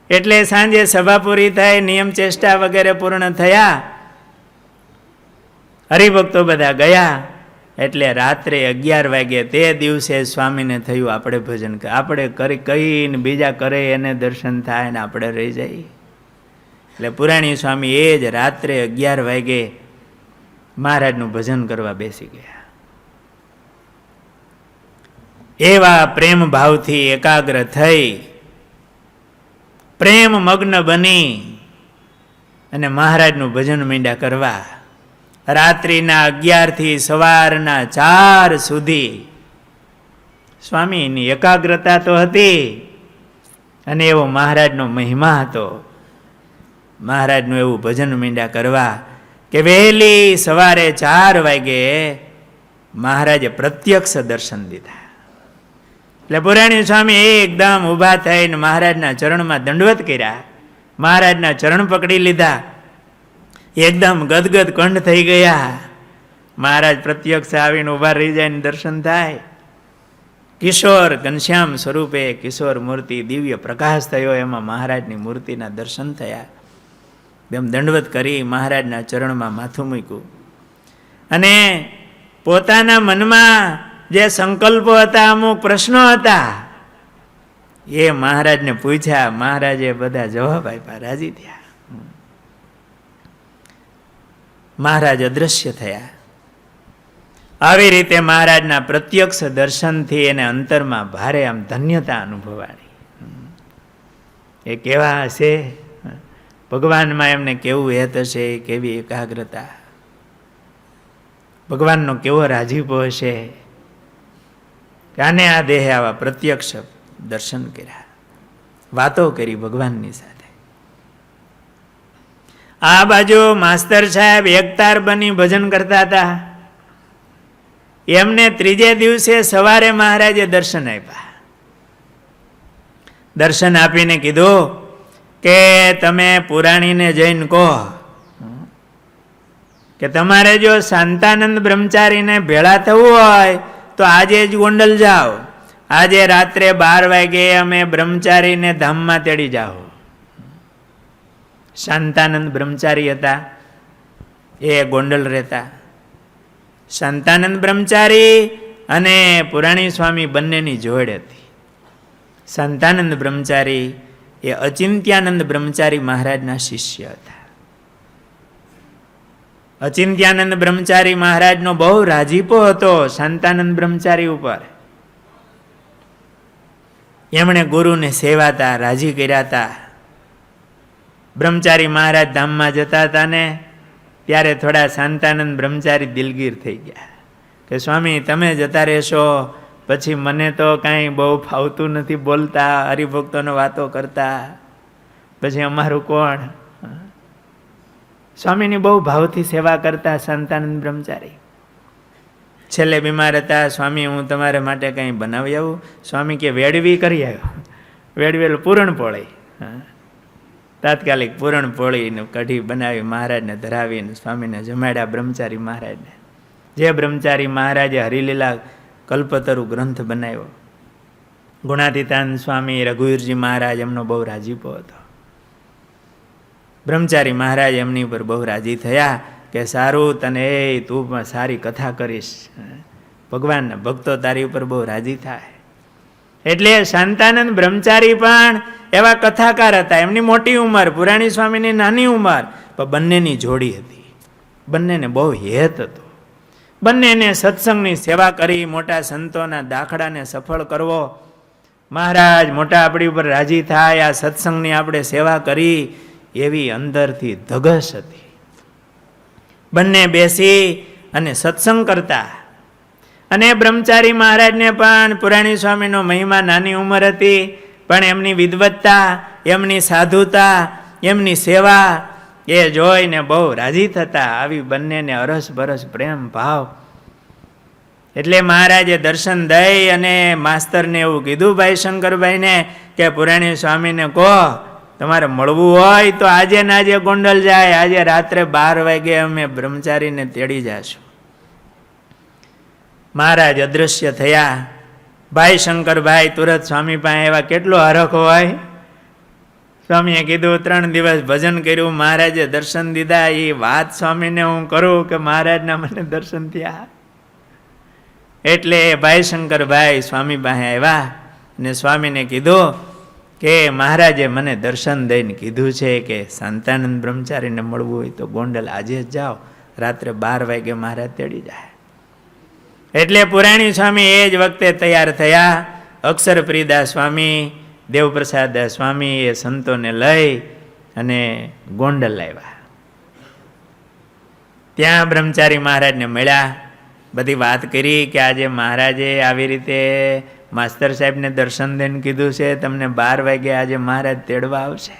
એટલે સાંજે સભા પૂરી થઈ, નિયમ ચેષ્ટા વગેરે પૂર્ણ થયા, હરિભક્તો બધા ગયા. એટલે રાત્રે 11 વાગે તે દિવસે સ્વામીને થયું આપણે ભજન આપણે કરી કહીને બીજા કરે એને દર્શન થાય ને આપણે રહી જઈએ. એટલે પુરાણી સ્વામી એ જ રાત્રે 11 વાગે મહારાજનું ભજન કરવા બેસી ગયા. એવા પ્રેમ ભાવથી એકાગ્ર થઈ, પ્રેમ મગ્ન બની અને મહારાજનું ભજન માંડ્યા કરવા. રાત્રિના 11 થી સવારના 4 સુધી સ્વામીની એકાગ્રતા તો હતી અને એવો મહારાજનો મહિમા હતો. મહારાજનું એવું ભજન માંડ્યા કરવા કે વહેલી સવારે 4 વાગે મહારાજે પ્રત્યક્ષ દર્શન દીધા. એટલે પુરાણી સ્વામી એકદમ ઊભા થઈને મહારાજના ચરણમાં દંડવત કર્યા, મહારાજના ચરણ પકડી લીધા, એકદમ ગદગદ કંઠ થઈ ગયા. મહારાજ પ્રત્યક્ષ આવીને ઊભા રહી જાય ને દર્શન થાય. કિશોર ઘનશ્યામ સ્વરૂપે કિશોર મૂર્તિ દિવ્ય પ્રકાશ થયો, એમાં મહારાજની મૂર્તિના દર્શન થયા. એમ દંડવત કરી મહારાજના ચરણમાં માથું મૂક્યું અને પોતાના મનમાં જે સંકલ્પો હતા, અમુક પ્રશ્નો હતા, એ મહારાજને પૂછ્યા. મહારાજે બધા જવાબ આપ્યા, રાજી થયા. મહારાજ અદ્રશ્ય થયા. આવી રીતે મહારાજના પ્રત્યક્ષ દર્શનથી એને અંતરમાં ભારે આમ ધન્યતા અનુભવાણી. એ કેવા હશે, ભગવાનમાં એમને કેવું હેત હશે, કેવી એકાગ્રતા, ભગવાનનો કેવો રાજીપો હશે કે આને આ દેહે આવા પ્રત્યક્ષ દર્શન કર્યા, વાતો કરી ભગવાનની સાથે. આ બાજુ માસ્તર સાહેબ એકતાર બની ભજન કરતા હતા. એમને ત્રીજે દિવસે સવારે મહારાજે દર્શન આપ્યા. દર્શન આપીને કીધું કે તમે પુરાણીને જઈને કહો કે તમારે જો શાંતાનંદ બ્રહ્મચારીને ભેળા થવું હોય તો આજે જ ગોંડલ જાઓ, આજે રાત્રે 12 વાગે અમે બ્રહ્મચારીને ધામમાં તેડી જાઓ. શાંતાનંદ બ્રહ્મચારી હતા, એ ગોંડલ રહેતા. શાંતાનંદ બ્રહ્મચારી અને પુરાણી સ્વામી બંનેની જોડ હતી. શાંતાનંદ બ્રહ્મચારી એ અચિંત્યાનંદ બ્રહ્મચારી મહારાજના શિષ્ય હતા. અચિંત્યાનંદ બ્રહ્મચારી મહારાજનો બહુ રાજીપો હતો શાંતાનંદ બ્રહ્મચારી ઉપર. એમણે ગુરુને સેવાતા, રાજી કર્યા હતા. બ્રહ્મચારી મહારાજ ધામમાં જતા હતા ને ત્યારે થોડા શાંતાનંદ બ્રહ્મચારી દિલગીર થઈ ગયા કે સ્વામી તમે જતા રહેશો પછી મને તો કાંઈ બહુ ફાવતું નથી બોલતા, હરિભક્તોનો વાતો કરતા, પછી અમારું કોણ. સ્વામીની બહુ ભાવથી સેવા કરતા શાંતાનંદ બ્રહ્મચારી. છેલ્લે બીમાર હતા. સ્વામી હું તમારા માટે કંઈ બનાવી આવું? સ્વામી કે વેડવી કરી આવ્યો. વેડવેલું પૂરણપોળી, તાત્કાલિક પૂરણપોળીને કઢી બનાવી મહારાજને ધરાવીને સ્વામીને જમાડ્યા. બ્રહ્મચારી મહારાજને, જે બ્રહ્મચારી મહારાજે હરિલીલા કલ્પતરુ ગ્રંથ બનાવ્યો. ગુણાતીતાનંદ સ્વામી, રઘુવીરજી મહારાજ, એમનો બહુ રાજીપો હતો. બ્રહ્મચારી મહારાજ એમની ઉપર બહુ રાજી થયા કે સારું, તને તું પણ સારી કથા કરીશ, ભગવાનના ભક્તો તારી ઉપર બહુ રાજી થાય. એટલે શાંતાનંદ બ્રહ્મચારી પણ એવા કથાકાર હતા. એમની મોટી ઉંમર, પુરાણી સ્વામીની નાની ઉંમર, પણ બંનેની જોડી હતી. બંનેને બહુ હેત હતો. બંનેને સત્સંગની સેવા કરી, મોટા સંતોના દાખલાને સફળ કરવો, મહારાજ મોટા આપણી ઉપર રાજી થાય, આ સત્સંગની આપણે સેવા કરી, એવી અંદરથી ધગશ હતી. બંને બેસી અને સત્સંગ કરતા. અને બ્રહ્મચારી મહારાજને પણ પુરાણી સ્વામીનો મહિમા, નાની ઉંમર હતી પણ એમની વિદવત્તા, એમની સાધુતા, એમની સેવા એ જોઈને બહુ રાજી થતા. આવી બંનેને અરસ બરસ પ્રેમ ભાવ. એટલે મહારાજે દર્શન દઈ અને માસ્તરને એવું કીધું ભાઈ શંકરભાઈને કે પુરાણી સ્વામીને કહો તમારે મળવું હોય તો આજે ને આજે ગોંડલ જાય, આજે રાત્રે 12 વાગે અમે બ્રહ્મચારીને તેડી જાશું. મહારાજ અદૃશ્ય થયા. ભાઈ શંકરભાઈ તુરત સ્વામી પાસે એવા કેટલો હરખ હોય. સ્વામીએ કીધું 3 દિવસ ભજન કર્યું, મહારાજે દર્શન દીધા. એ વાત સ્વામીને હું કરું કે મહારાજના મને દર્શન થયા. એટલે ભાઈ શંકરભાઈ સ્વામી પાસે આવ્યા ને સ્વામીને કીધું કે મહારાજે મને દર્શન દઈને કીધું છે કે શાંતાનંદ બ્રહ્મચારીને મળવું હોય તો ગોંડલ આજે જ જાઓ, રાત્રે 12 વાગે મહારાજ તેડી જાય. એટલે પુરાણી સ્વામી એ જ વખતે તૈયાર થયા. અક્ષરપ્રિયદાસ સ્વામી, દેવપ્રસાદદાસ સ્વામી એ સંતોને લઈ અને ગોંડલ આવ્યા. ત્યાં બ્રહ્મચારી મહારાજને મળ્યા, બધી વાત કરી કે આજે મહારાજે આવી રીતે માસ્તર સાહેબને દર્શન દઈને કીધું છે તમને 12 વાગે આજે મહારાજ તેડવા આવશે.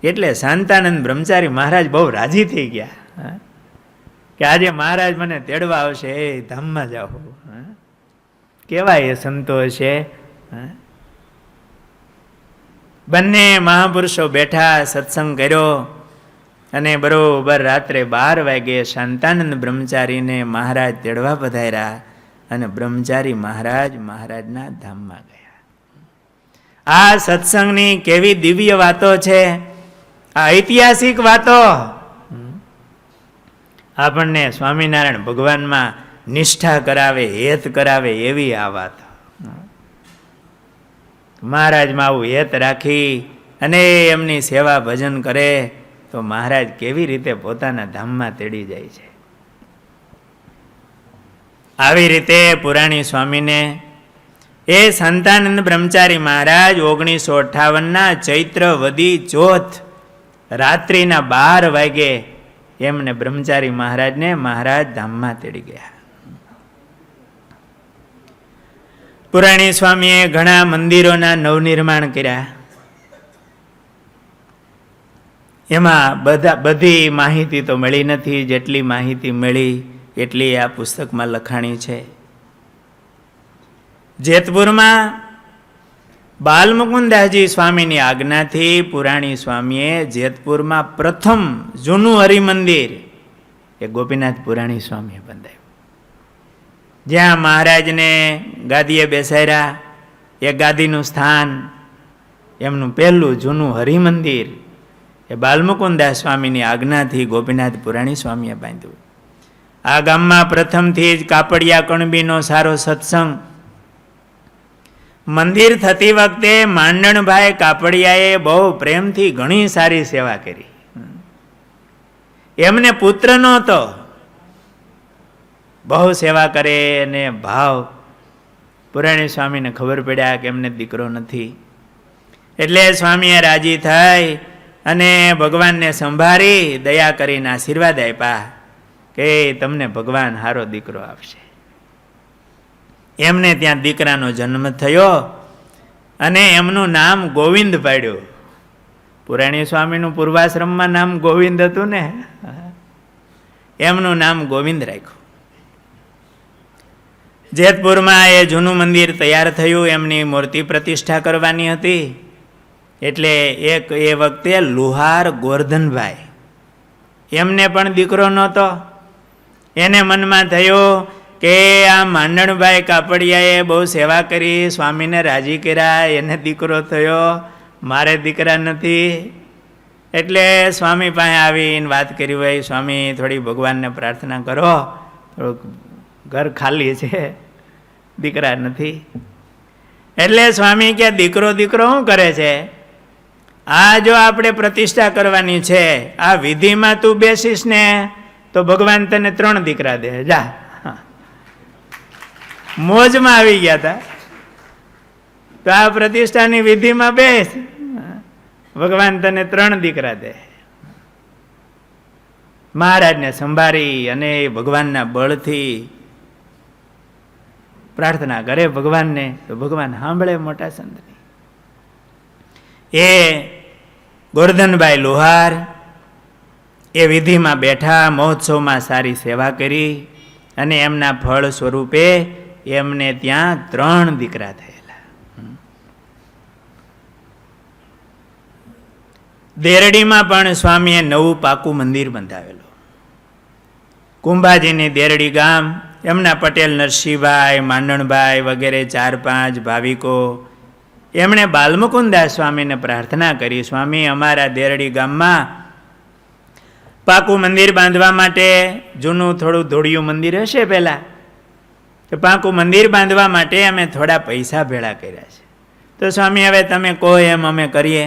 એટલે શાંતાનંદ બ્રહ્મચારી મહારાજ બહુ રાજી થઈ ગયા કે આજે મહારાજ મને તેડવા આવશે, એ ધામમાં જાઓ. કેવા એ સંતો છે. બંને મહાપુરુષો બેઠા, સત્સંગ કર્યો અને બરોબર રાત્રે 12 વાગે શાંતાનંદ બ્રહ્મચારીને મહારાજ તેડવા પધાર્યા અને બ્રહ્મચારી મહારાજ મહારાજના ધામમાં ગયા. આ સત્સંગની કેવી દિવ્ય વાતો છે, આ ઐતિહાસિક વાતો. આપણને સ્વામિનારાયણ ભગવાનમાં નિષ્ઠા કરાવે, હેત કરાવે એવી આ વાત. મહારાજમાં આવું હેત રાખી અને એમની સેવા ભજન કરે તો મહારાજ કેવી રીતે પોતાના ધામમાં તેડી જાય છે. આવી રીતે પુરાણી સ્વામીને એ શાંતાનંદ બ્રહ્મચારી મહારાજ 1958 ચૈત્ર વદી ચોથ રાત્રિના 12 વાગે એમને બ્રહ્મચારી મહારાજને મહારાજ ધામમાં તેડી ગયા. પુરાણી સ્વામીએ ઘણા મંદિરોના નવનિર્માણ કર્યા. એમાં બધી માહિતી તો મળી નથી, જેટલી માહિતી મળી એટલી આ પુસ્તકમાં લખાણી છે. જેતપુરમાં બાલમુકુદાસજી સ્વામીની આજ્ઞાથી પુરાણી સ્વામીએ જેતપુરમાં પ્રથમ જૂનું હરિમંદિર એ ગોપીનાથ પુરાણી સ્વામીએ બંધાવ્યું. જ્યાં મહારાજને ગાદીએ બેસાડ્યા, એ ગાદીનું સ્થાન, એમનું પહેલું જૂનું હરિમંદિર એ બાલમુકુદાસ સ્વામીની આજ્ઞાથી ગોપીનાથ પુરાણી સ્વામીએ બાંધ્યું. આ ગામમાં પ્રથમથી જ કાપડિયા કણબીનો સારો સત્સંગ. મંદિર થતી વખતે માંડણભાઈ કાપડિયાએ બહુ પ્રેમથી ઘણી સારી સેવા કરી. એમને પુત્ર નહોતો, બહુ સેવા કરે અને ભાવ. પુરાણી સ્વામીને ખબર પડ્યા કે એમને દીકરો નથી. એટલે સ્વામીએ રાજી થઈ અને ભગવાનને સંભાળી દયા કરીને આશીર્વાદ આપ્યા કે તમને ભગવાન સારો દીકરો આપશે. એમને ત્યાં દીકરાનો જન્મ થયો અને એમનું નામ ગોવિંદ પાડ્યું. પુરાણી સ્વામીનું પૂર્વાશ્રમમાં નામ ગોવિંદ હતું ને, એમનું નામ ગોવિંદ રાખ્યું. જેતપુરમાં એ જૂનું મંદિર તૈયાર થયું, એમની મૂર્તિ પ્રતિષ્ઠા કરવાની હતી. એટલે એ વખતે લુહાર ગોરધનભાઈ, એમને પણ દીકરો નહોતો. એને મનમાં થયું કે આ માંડણભાઈ કાપડિયાએ બહુ સેવા કરી, સ્વામીને રાજી કર્યા, એને દીકરો થયો, મારે દીકરા નથી. એટલે સ્વામી પાસે આવીને વાત કરી, ભાઈ સ્વામી થોડી ભગવાનને પ્રાર્થના કરો, થોડુંક ઘર ખાલી છે, દીકરા નથી. એટલે સ્વામી કે દીકરો દીકરો શું કરે છે, આ જો આપણે પ્રતિષ્ઠા કરવાની છે, આ વિધિમાં તું બેસીશ ને તો ભગવાન તને 3 દીકરા દે, જા. મોજમાં આવી ગયા હતા. તો આ પ્રતિષ્ઠાની વિધિમાં બેસ, ભગવાન તને 3 દીકરા દે. મહારાજને સંભાળી અને ભગવાનના બળથી પ્રાર્થના કરે ભગવાનને, તો ભગવાન સાંભળે મોટા સંતની. એ ગોરધનભાઈ લુહાર એ વિધિમાં બેઠા, મહોત્સવમાં સારી સેવા કરી અને એમના ફળ સ્વરૂપે એમને ત્યાં 3 દીકરા થયેલા. દેરડીમાં પણ સ્વામીએ નવું પાકું મંદિર બંધાવેલું. કુંભાજીની દેરડી ગામ, એમના પટેલ નરસિંહભાઈ, માંડણભાઈ વગેરે 4-5 ભાવિકો, એમણે બાલમુકુદાસ સ્વામીને પ્રાર્થના કરી, સ્વામી અમારા દેરડી ગામમાં પાકું મંદિર બાંધવા માટે, જૂનું થોડું ધોળિયું મંદિર હશે પહેલાં, તો પાકું મંદિર બાંધવા માટે અમે થોડા પૈસા ભેળા કર્યા છે. તો સ્વામી હવે તમે કહો એમ અમે કરીએ.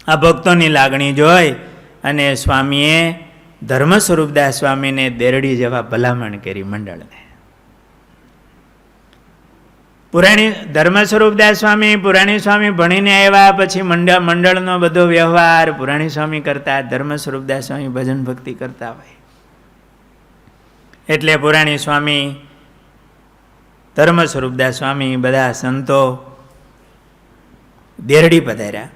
આ ભક્તોની લાગણી જોઈ અને સ્વામીએ ધર્મ સ્વરૂપદાસ સ્વામીને દેરડી જવા ભલામણ કરી મંડળને. ધર્મ સ્વરૂપદાસ સ્વામી, પુરાણી સ્વામી ભણીને આવ્યા પછી મંડળનો બધો વ્યવહાર પુરાણી સ્વામી કરતા, ધર્મ સ્વરૂપદાસ સ્વામી ભજન ભક્તિ કરતા હોય. એટલે પુરાણી સ્વામી, ધર્મ સ્વરૂપદાસ સ્વામી, બધા સંતો દેરડી પધાર્યા.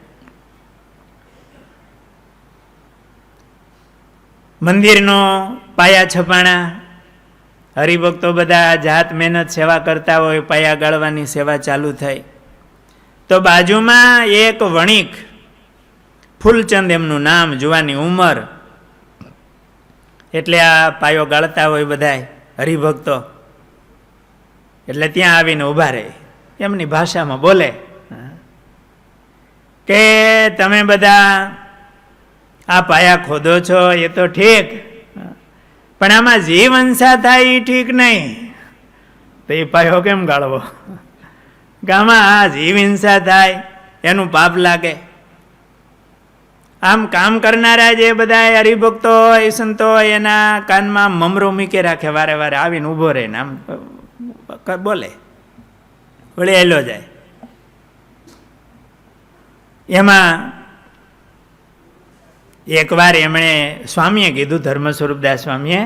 મંદિરનો પાયા છપાણા, હરિભક્તો બધા જાત મહેનત સેવા કરતા હોય, પાયા ગાળવાની સેવા ચાલુ થઈ. તો બાજુમાં એક વણિક, ફૂલચંદ એમનું નામ, જુવાની ઉંમર, એટલે આ પાયો ગાળતા હોય બધાય હરિભક્તો, એટલે ત્યાં આવીને ઊભા રહે, એમની ભાષામાં બોલે કે તમે બધા આ પાયા ખોદો છો એ તો ઠીક, પણ આમાં જીવ હિંસા થાય એ ઠીક નહીં. તો એ પાયો કેમ ગાળવો? આમાં આ જીવ હિંસા થાય એનું પાપ લાગે. આમ કામ કરનારા જે બધા હરિભક્તો હોય, સંતો હોય, એના કાનમાં મમરો મૂકી રાખે, વારે વારે આવીને ઊભો રહે ને આમ બોલે, વળી એલો જાય. એમાં એકવાર એમણે સ્વામીએ કીધું, ધર્મ સ્વરૂપદાસ સ્વામીએ,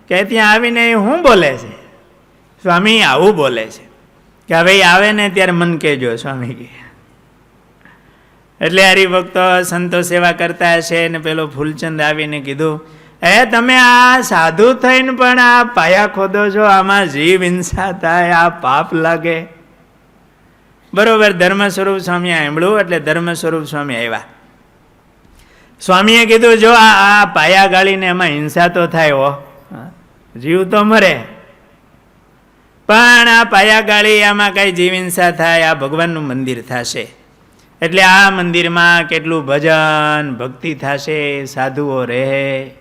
કે ત્યાં આવીને શું બોલે છે? સ્વામી આવું બોલે છે કે હવે આવે ને ત્યારે મન કહેજો, સ્વામી કે. એટલે હરિભક્તો સંતો સેવા કરતા હશે ને પેલો ફૂલચંદ આવીને કીધું, તમે આ સાધુ થઈને પણ આ પાયા ખોદો છો, આમાં જીવ હિંસા થાય, આ પાપ લાગે. બરોબર. ધર્મ સ્વરૂપ સ્વામી સાંભળ્યું એટલે ધર્મ સ્વરૂપ સ્વામી આવ્યા. સ્વામીએ કીધું, જો આ પાયા ગાળીને એમાં હિંસા તો થાય, હો જીવ તો મરે, પણ આ પાયા ગાળી આમાં કઈ જીવ હિંસા થાય, આ ભગવાનનું મંદિર થશે. એટલે આ મંદિરમાં કેટલું ભજન ભક્તિ થશે, સાધુઓ રહે,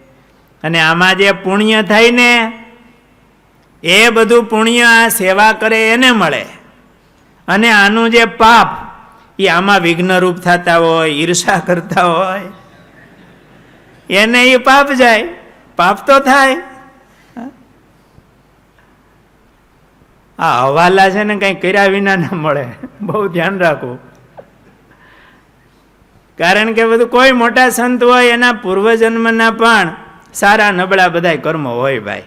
અને આમાં જે પુણ્ય થાય ને એ બધું પુણ્ય આ સેવા કરે એને મળે, અને આનું જે પાપ એ આમાં વિઘ્નરૂપ થતા હોય, ઈર્ષા કરતા હોય, એને એ પાપ જાય. પાપ તો થાય. આ હવાલા છે ને કઈ કર્યા વિના ના મળે, બહુ ધ્યાન રાખવું. કારણ કે બધું કોઈ મોટા સંત હોય એના પૂર્વજન્મના પણ સારા નબળા બધા કર્મો હોય ભાઈ.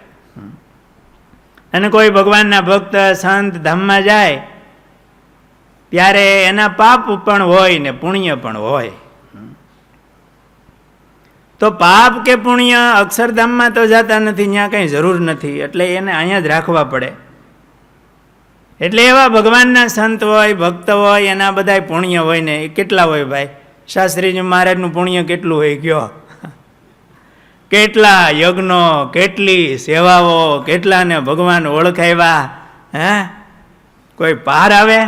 અને કોઈ ભગવાનના ભક્ત સંત ધામમાં જાય ત્યારે એના પાપ પણ હોય ને પુણ્ય પણ હોય. તો પાપ કે પુણ્ય અક્ષરધામમાં તો જતા નથી, ત્યાં કંઈ જરૂર નથી, એટલે એને અહીંયા જ રાખવા પડે. એટલે એવા ભગવાનના સંત હોય, ભક્ત હોય, એના બધા પુણ્ય હોય ને એ કેટલા હોય ભાઈ? શાસ્ત્રીજી મહારાજનું પુણ્ય કેટલું હોય કયો? કેટલા યજ્ઞો, કેટલી સેવાઓ, કેટલાને ભગવાન ઓળખાવ્યા, હે કોઈ પાર આવે?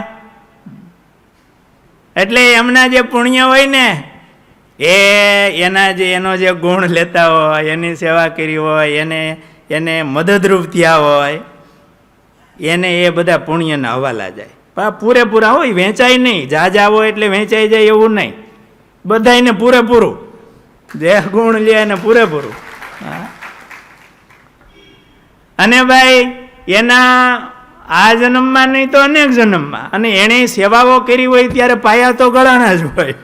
એટલે એમના જે પુણ્ય હોય ને એનો જે ગુણ લેતા હોય, એની સેવા કરી હોય, એને મદદરૂપ થયા હોય, એને એ બધા પુણ્યના હવાલા જાય. પૂરેપૂરા હોય, વેચાય નહીં. જાજા હોય એટલે વેચાઈ જાય એવું નહીં, બધાને પૂરેપૂરું, જે ગુણ લે એને પૂરેપૂરું. અને ભાઈ એના આ જન્મમાં નહીં તો અનેક જન્મમાં. અને એણે સેવાઓ કરી હોય ત્યારે પાયા તો ગળાના જ હોય.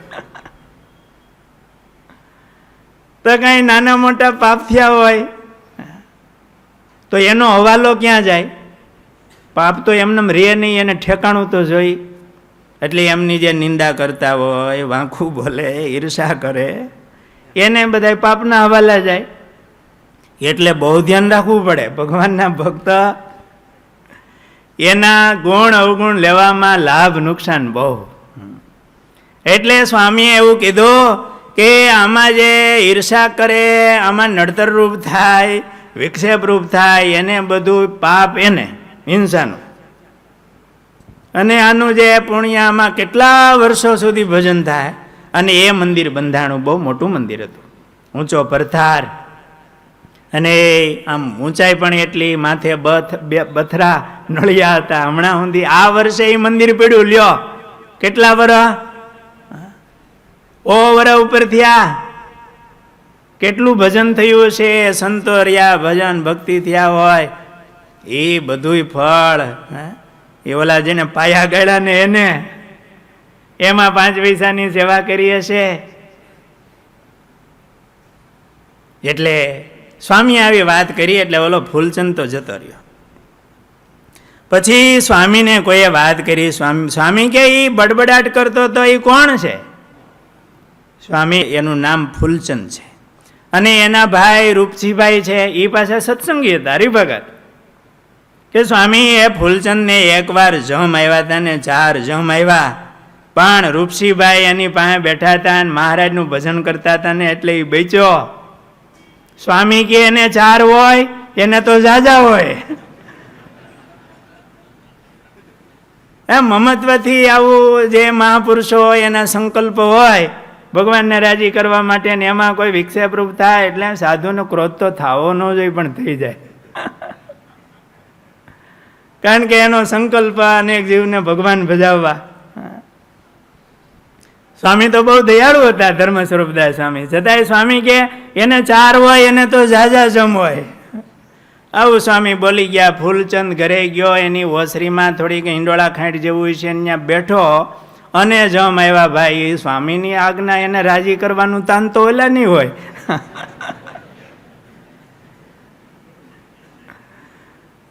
તો કઈ નાના મોટા પાપ થયા હોય તો એનો હવાલો ક્યાં જાય? પાપ તો એમને રે નહીં, એને ઠેકાણું તો જોઈ. એટલે એમની જે નિંદા કરતા હોય, વાંખું બોલે, ઈર્ષા કરે, એને બધા પાપના હવાલા જાય. એટલે બહુ ધ્યાન રાખવું પડે. ભગવાનના ભક્ત એના ગુણ અવગુણ લેવામાં લાભ નુકસાન બહુ. એટલે સ્વામીએ એવું કીધું કે આમાં જે ઈર્ષા કરે, આમાં નડતર રૂપ થાય, વિક્ષેપ રૂપ થાય, એને બધું પાપ, એને હિંસાનું. અને આનું જે પુણ્ય, આમાં કેટલા વર્ષો સુધી ભજન થાય. અને એ મંદિર બંધાણું બહુ મોટું મંદિર હતું, ઊંચો પરથાર, અને આમ ઊંચાઈ પણ એટલી, માથે બથરા નળિયા હતા. હમણાં સુધી આ વર્ષે એ મંદિર પડ્યું, લ્યો કેટલા વર્ષ, વર્ષ ઉપર થયા. કેટલું ભજન થયું છે, સંતો રહ્યા, ભજન ભક્તિ થયા હોય, એ બધું ફળ એ ઓલા જેને પાયા ગાળ્યા ને એને એમાં 5 પૈસાની સેવા કરી હશે. એટલે સ્વામી આવી વાત કરી એટલે ઓલો ફૂલચંદ તો જતો રહ્યો. પછી સ્વામીને કોઈએ વાત કરી. સ્વામી કે એ બડબડાટ કરતો તો એ કોણ છે? સ્વામી એનું નામ ફૂલચંદ છે, અને એના ભાઈ રૂપસીભાઈ છે, એ પાછા સત્સંગી હતા, હરિભગત. કે સ્વામી એ ફૂલચંદને એકવાર જમ આવ્યા હતા ને 4 જમ આવ્યા, પણ રૂપસીભાઈ એની પાસે બેઠા હતા અને મહારાજનું ભજન કરતા હતા ને એટલે એ બેચ્યો. સ્વામી કે એને 4 હોય, એને તો ઝાઝા હોય. એમ મમત્વથી આવું જે મહાપુરુષો હોય એના સંકલ્પ હોય ભગવાનને રાજી કરવા માટે, ને એમાં કોઈ વિક્ષેપરૂપ થાય એટલે સાધુનો ક્રોધ તો થવો ન જોઈએ, પણ થઈ જાય. કારણ કે એનો સંકલ્પ અનેક જીવને ભગવાન ભજાવવા. સ્વામી તો બહુ દયાળુ હતા, ધર્મ સ્વરૂપદાસ સ્વામી. છતાંય સ્વામી કે એને 4 હોય, એને તો ઝાઝા જમ હોય. આવું સ્વામી બોલી ગયા. ફૂલચંદ ઘરે ગયો, એની ઓસરીમાં થોડીક હિંડોળા ખાંડ જેવું છે, ત્યાં બેઠો અને જમ આવ્યા. ભાઈ સ્વામીની આજ્ઞા, એને રાજી કરવાનું તાન તો ઓલા નહીં હોય.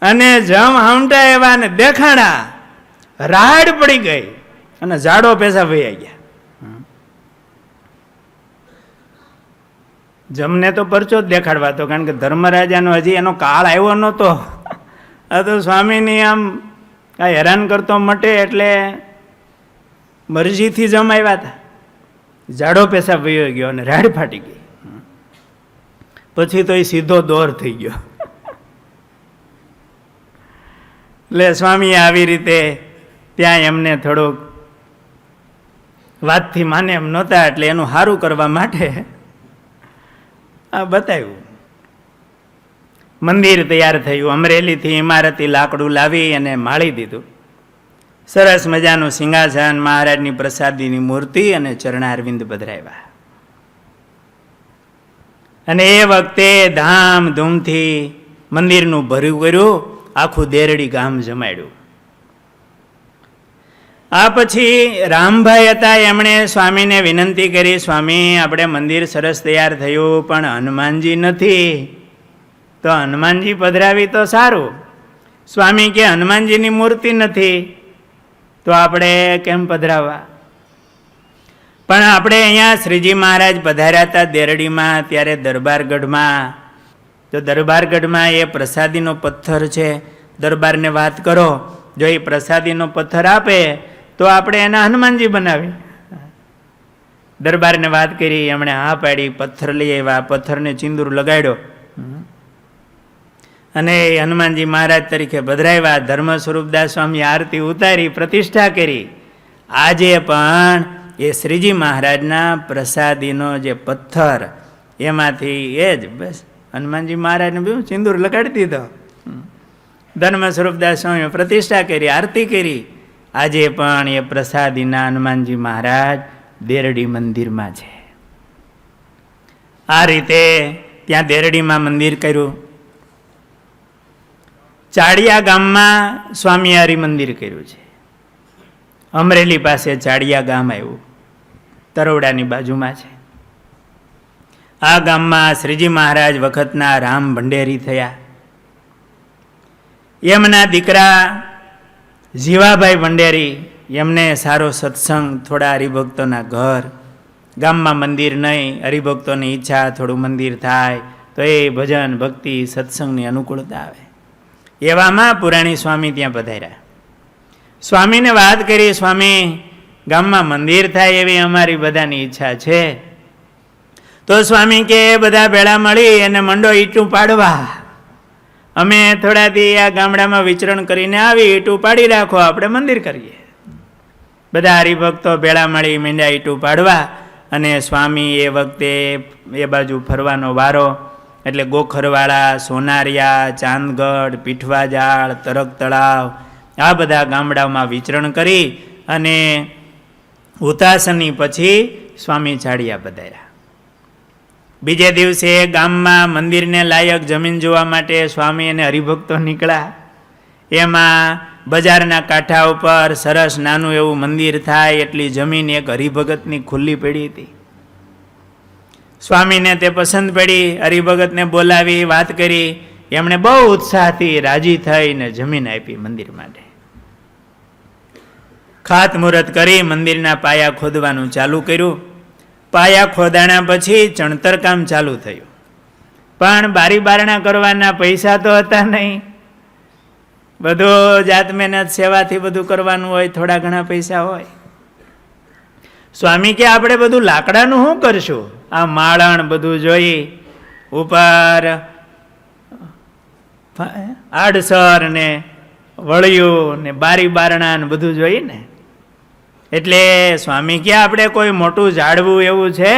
અને જમ હામટા એવા ને દેખાણા, રાડ પડી ગઈ અને ઝાડો પેસા વહી ગયા. જમને તો પરચો જ દેખાડવાતો, કારણ કે ધર્મરાજાનો હજી એનો કાળ આવ્યો નહોતો. આ તો સ્વામીની આમ કાંઈ હેરાન કરતો મટે એટલે મરજીથી જમ આવ્યા હતા. ઝાડો પેસા વહી ગયો અને રાડ ફાટી ગઈ. પછી તો એ સીધો દોર થઈ ગયો. એટલે સ્વામી આવી રીતે ત્યાં એમને થોડુંક વાતથી માને એમ નહોતા, એટલે એનું સારું કરવા માટે આ બતાવ્યું. મંદિર તૈયાર થયું. અમરેલીથી ઇમારતી લાકડું લાવી અને માળી દીધું. સરસ મજાનું સિંહાસન, મહારાજની પ્રસાદીની મૂર્તિ અને ચરણારવિંદ પધરાવ્યા. અને એ વખતે ધામધૂમથી મંદિરનું ભર્યું કર્યું, આખું દેરડી ગામ જમાડ્યું. આ પછી રામભાઈ હતા, એમણે સ્વામીને વિનંતી કરી, સ્વામી આપણે મંદિર સરસ તૈયાર થયું, પણ હનુમાનજી નથી, તો હનુમાનજી પધરાવી તો સારું. સ્વામી કે હનુમાનજીની મૂર્તિ નથી, તો આપણે કેમ પધરાવવા? પણ આપણે અહીંયા શ્રીજી મહારાજ પધાર્યા હતા દેરડીમાં, ત્યારે દરબારગઢમાં. તો દરબારગઢમાં એ પ્રસાદીનો પથ્થર છે. દરબારને વાત કરો, જો એ પ્રસાદીનો પથ્થર આપે તો આપણે એના હનુમાનજી બનાવી. દરબારને વાત કરી, એમણે હા પાડી. પથ્થર લઈ આવ્યા, પથ્થરને ચિંદૂર લગાડ્યો અને હનુમાનજી મહારાજ તરીકે પધરાવ્યા. ધર્મ સ્વરૂપદાસ સ્વામી આરતી ઉતારી, પ્રતિષ્ઠા કરી. આજે પણ એ શ્રીજી મહારાજના પ્રસાદીનો જે પથ્થર, એમાંથી એ જ બસ હનુમાનજી મહારાજને બહુ ચિંદૂર લગાડી દીધો. ધર્મ સ્વરૂપદાસ સ્વામીએ પ્રતિષ્ઠા કરી, આરતી કરી. આજે પણ એ પ્રસાદીના હનુમાનજી મહારાજ દેરડી મંદિરમાં છે. આ રીતે ત્યાં દેરડીમાં મંદિર કર્યું. ચાડિયા ગામમાં સ્વામી હરિમંદિર કર્યું છે. અમરેલી પાસે ચાડિયા ગામ આવ્યું, તરોડાની બાજુમાં છે. આ ગામમાં શ્રીજી મહારાજ વખતના રામ ભંડેરી થયા. એમના દીકરા જીવાભાઈ ભંડેરી, એમને સારો સત્સંગ, થોડા હરિભક્તોના ઘર, ગામમાં મંદિર નહીં, હરિભક્તોની ઈચ્છા થોડું મંદિર થાય તો એ ભજન ભક્તિ સત્સંગની અનુકૂળતા આવે. એવામાં પુરાણી સ્વામી ત્યાં પધાર્યા. સ્વામીને વાત કરી, સ્વામી ગામમાં મંદિર થાય એવી અમારી બધાની ઈચ્છા છે. તો સ્વામી કે બધા ભેળા મળી અને મંડો ઈંટું પાડવા. અમે થોડાથી આ ગામડામાં વિચરણ કરીને આવી, ઈંટું પાડી રાખો, આપણે મંદિર કરીએ. બધા હરિભક્તો ભેળા મળી મીંડા ઈંટું પાડવા. અને સ્વામી એ વખતે એ બાજુ ફરવાનો વારો, એટલે ગોખરવાળા, સોનારિયા, ચાંદગઢ, પીઠવાજાળ, તરક તળાવ, આ બધા ગામડાઓમાં વિચરણ કરી અને ઉતાસની પછી સ્વામી ચાડિયા પધાર્યા. બીજે દિવસે ગામમાં મંદિરને લાયક જમીન જોવા માટે સ્વામી અને હરિભક્તો નીકળ્યા. એમાં બજારના કાંઠા ઉપર સરસ નાનું એવું મંદિર થાય એટલી જમીન એક હરિભગતની ખુલ્લી પડી હતી. સ્વામીને તે પસંદ પડી, હરિભગતને બોલાવી વાત કરી. એમણે બહુ ઉત્સાહથી રાજી થઈને જમીન આપી મંદિર માટે. ખાતમુહૂર્ત કરી મંદિરના પાયા ખોદવાનું ચાલુ કર્યું. પાયા ખોદાણા પછી ચણતર કામ ચાલુ થયું. પણ બારી બારણા કરવાના પૈસા તો હતા નહીં. બધું જાત મહેનત સેવાથી બધું કરવાનું હોય, થોડા ઘણા પૈસા હોય. સ્વામી કે આપણે બધું લાકડાનું શું કરશું? આ માળણ બધું જોઈ, ઉપર આડસર ને વળિયું ને બારી બારણા ને બધું જોઈ ને, એટલે સ્વામી કે આપણે કોઈ મોટું ઝાડવું એવું છે?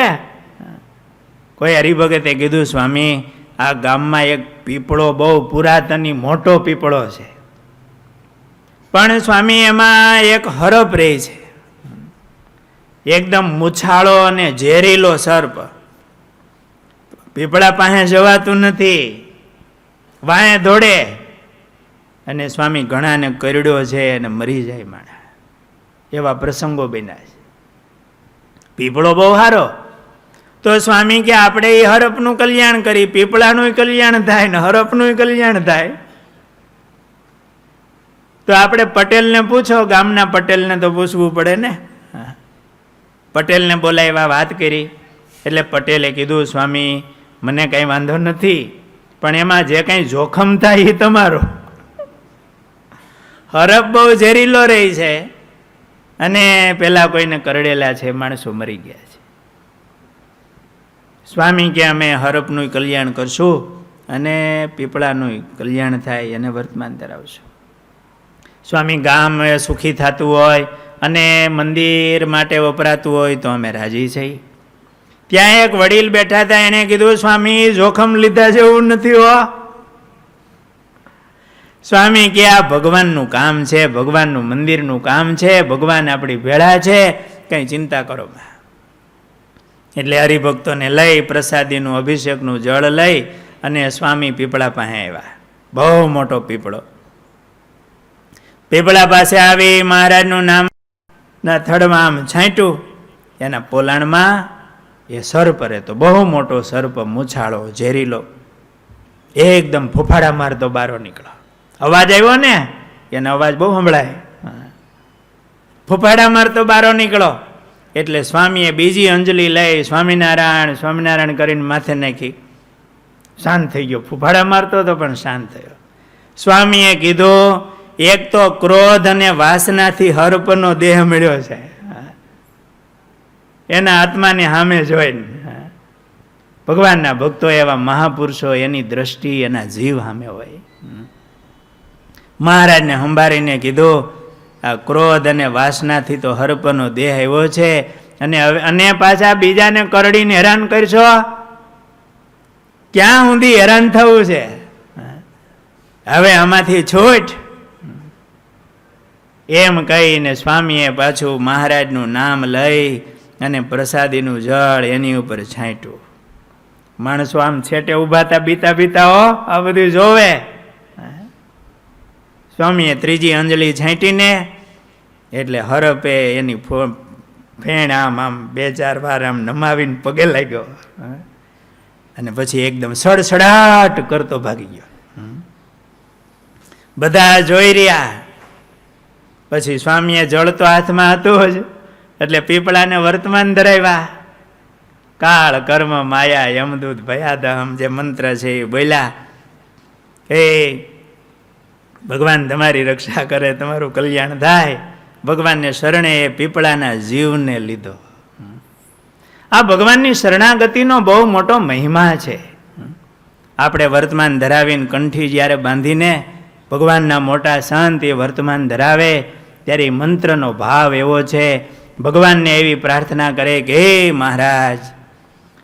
કોઈ હરિભગતે કીધું, સ્વામી આ ગામમાં એક પીપળો બહુ પુરાતની મોટો પીપળો છે, પણ સ્વામી એમાં એક હરપ રહે છે, એકદમ મૂછાળો અને ઝેરીલો સર્પ. પીપળા પાસે જવાતું નથી, વાંહે દોડે. અને સ્વામી ઘણાને કરડ્યો છે અને મરી જાય માણા, એવા પ્રસંગો બન્યા છે. પીપળો બહુ સારો. તો સ્વામી કે આપણે એ હરપનું કલ્યાણ કરી, પીપળાનું કલ્યાણ થાય ને હરપનું કલ્યાણ થાય. તો આપણે પટેલને પૂછો, ગામના પટેલને તો પૂછવું પડે ને. પટેલને બોલાવ્યા, વાત કરી. એટલે પટેલે કીધું, સ્વામી મને કંઈ વાંધો નથી, પણ એમાં જે કંઈ જોખમ થાય એ તમારો. હરપ બહુ ઝેરીલો રહી છે અને પેલા કોઈને કરડેલા છે, માણસો મરી ગયા છે. સ્વામી કે અમે હરપનું કલ્યાણ કરશું અને પીપળાનું કલ્યાણ થાય અને વર્તમાન ધરાવશું. સ્વામી ગામ સુખી થતું હોય અને મંદિર માટે વપરાતું હોય તો અમે રાજી છીએ. ત્યાં એક વડીલ બેઠા હતા, એને કીધું, સ્વામી જોખમ લીધા જેવું નથી હો. સ્વામી કે આ ભગવાનનું કામ છે, ભગવાનનું મંદિરનું કામ છે, ભગવાન આપણી ભેળા છે, કંઈ ચિંતા કરો. એટલે હરિભક્તોને લઈ પ્રસાદીનું અભિષેકનું જળ લઈ અને સ્વામી પીપળા પાસે આવ્યા. બહુ મોટો પીપળો. પીપળા પાસે આવી મહારાજનું નામ ના થડમાં આમ છાંટ્યું. એના પોલાણમાં એ સર્પ રહેતો, બહુ મોટો સર્પ, મૂછાળો, ઝેરીલો, એકદમ ફૂફાડા મારતો બારો નીકળો. અવાજ આવ્યો ને, એનો અવાજ બહુ સંભળાય. ફૂફાડા મારતો બારો નીકળો. એટલે સ્વામીએ બીજી અંજલિ લઈ સ્વામિનારાયણ સ્વામિનારાયણ કરીને માથે નાખી. શાંત થઈ ગયો. ફૂફાડા મારતો હતો પણ શાંત થયો. સ્વામીએ કીધું, એક તો ક્રોધ અને વાસનાથી હરપનો દેહ મળ્યો છે, એના આત્માને સામે જોઈને. ભગવાનના ભક્તો એવા મહાપુરુષો, એની દ્રષ્ટિ એના જીવ સામે હોય. મહારાજને સંભાળીને કીધું, આ ક્રોધ અને વાસનાથી તો હરપનો દેહ આવ્યો છે, અને પાછા બીજાને કરડીને હેરાન કરશો, ક્યાં સુધી હેરાન થવું છે? હવે આમાંથી છૂટ. એમ કહીને સ્વામીએ પાછું મહારાજનું નામ લઈ અને પ્રસાદીનું જળ એની ઉપર છાંટ્યું. માણસો આમ છેટે ઊભા હતા, બીતા બીતા, આ બધું જોવે. સ્વામીએ ત્રીજી અંજલિ છાંટીને એટલે હરપે એની ફેણ આમ 2-4 વાર આમ નમાવીને પગે લાગ્યો અને પછી એકદમ સડસડાટ કરતો ભાગી ગયો. બધા જોઈ રહ્યા. પછી સ્વામીએ જળ તો હાથમાં હતું જ, એટલે પીપળાને વર્તમાન ધરાવ્યા. કાળ કર્મ માયા યમદૂત ભયાદહમ જે મંત્ર છે એ બોલ્યા, હે ભગવાન તમારી રક્ષા કરે, તમારું કલ્યાણ થાય. ભગવાનને શરણે એ પીપળાના જીવને લીધો. આ ભગવાનની શરણાગતિનો બહુ મોટો મહિમા છે. આપણે વર્તમાન ધરાવીને કંઠી જ્યારે બાંધીને ભગવાનના મોટા સંત એ વર્તમાન ધરાવે ત્યારે એ મંત્રનો ભાવ એવો છે. ભગવાનને એવી પ્રાર્થના કરે કે હે મહારાજ,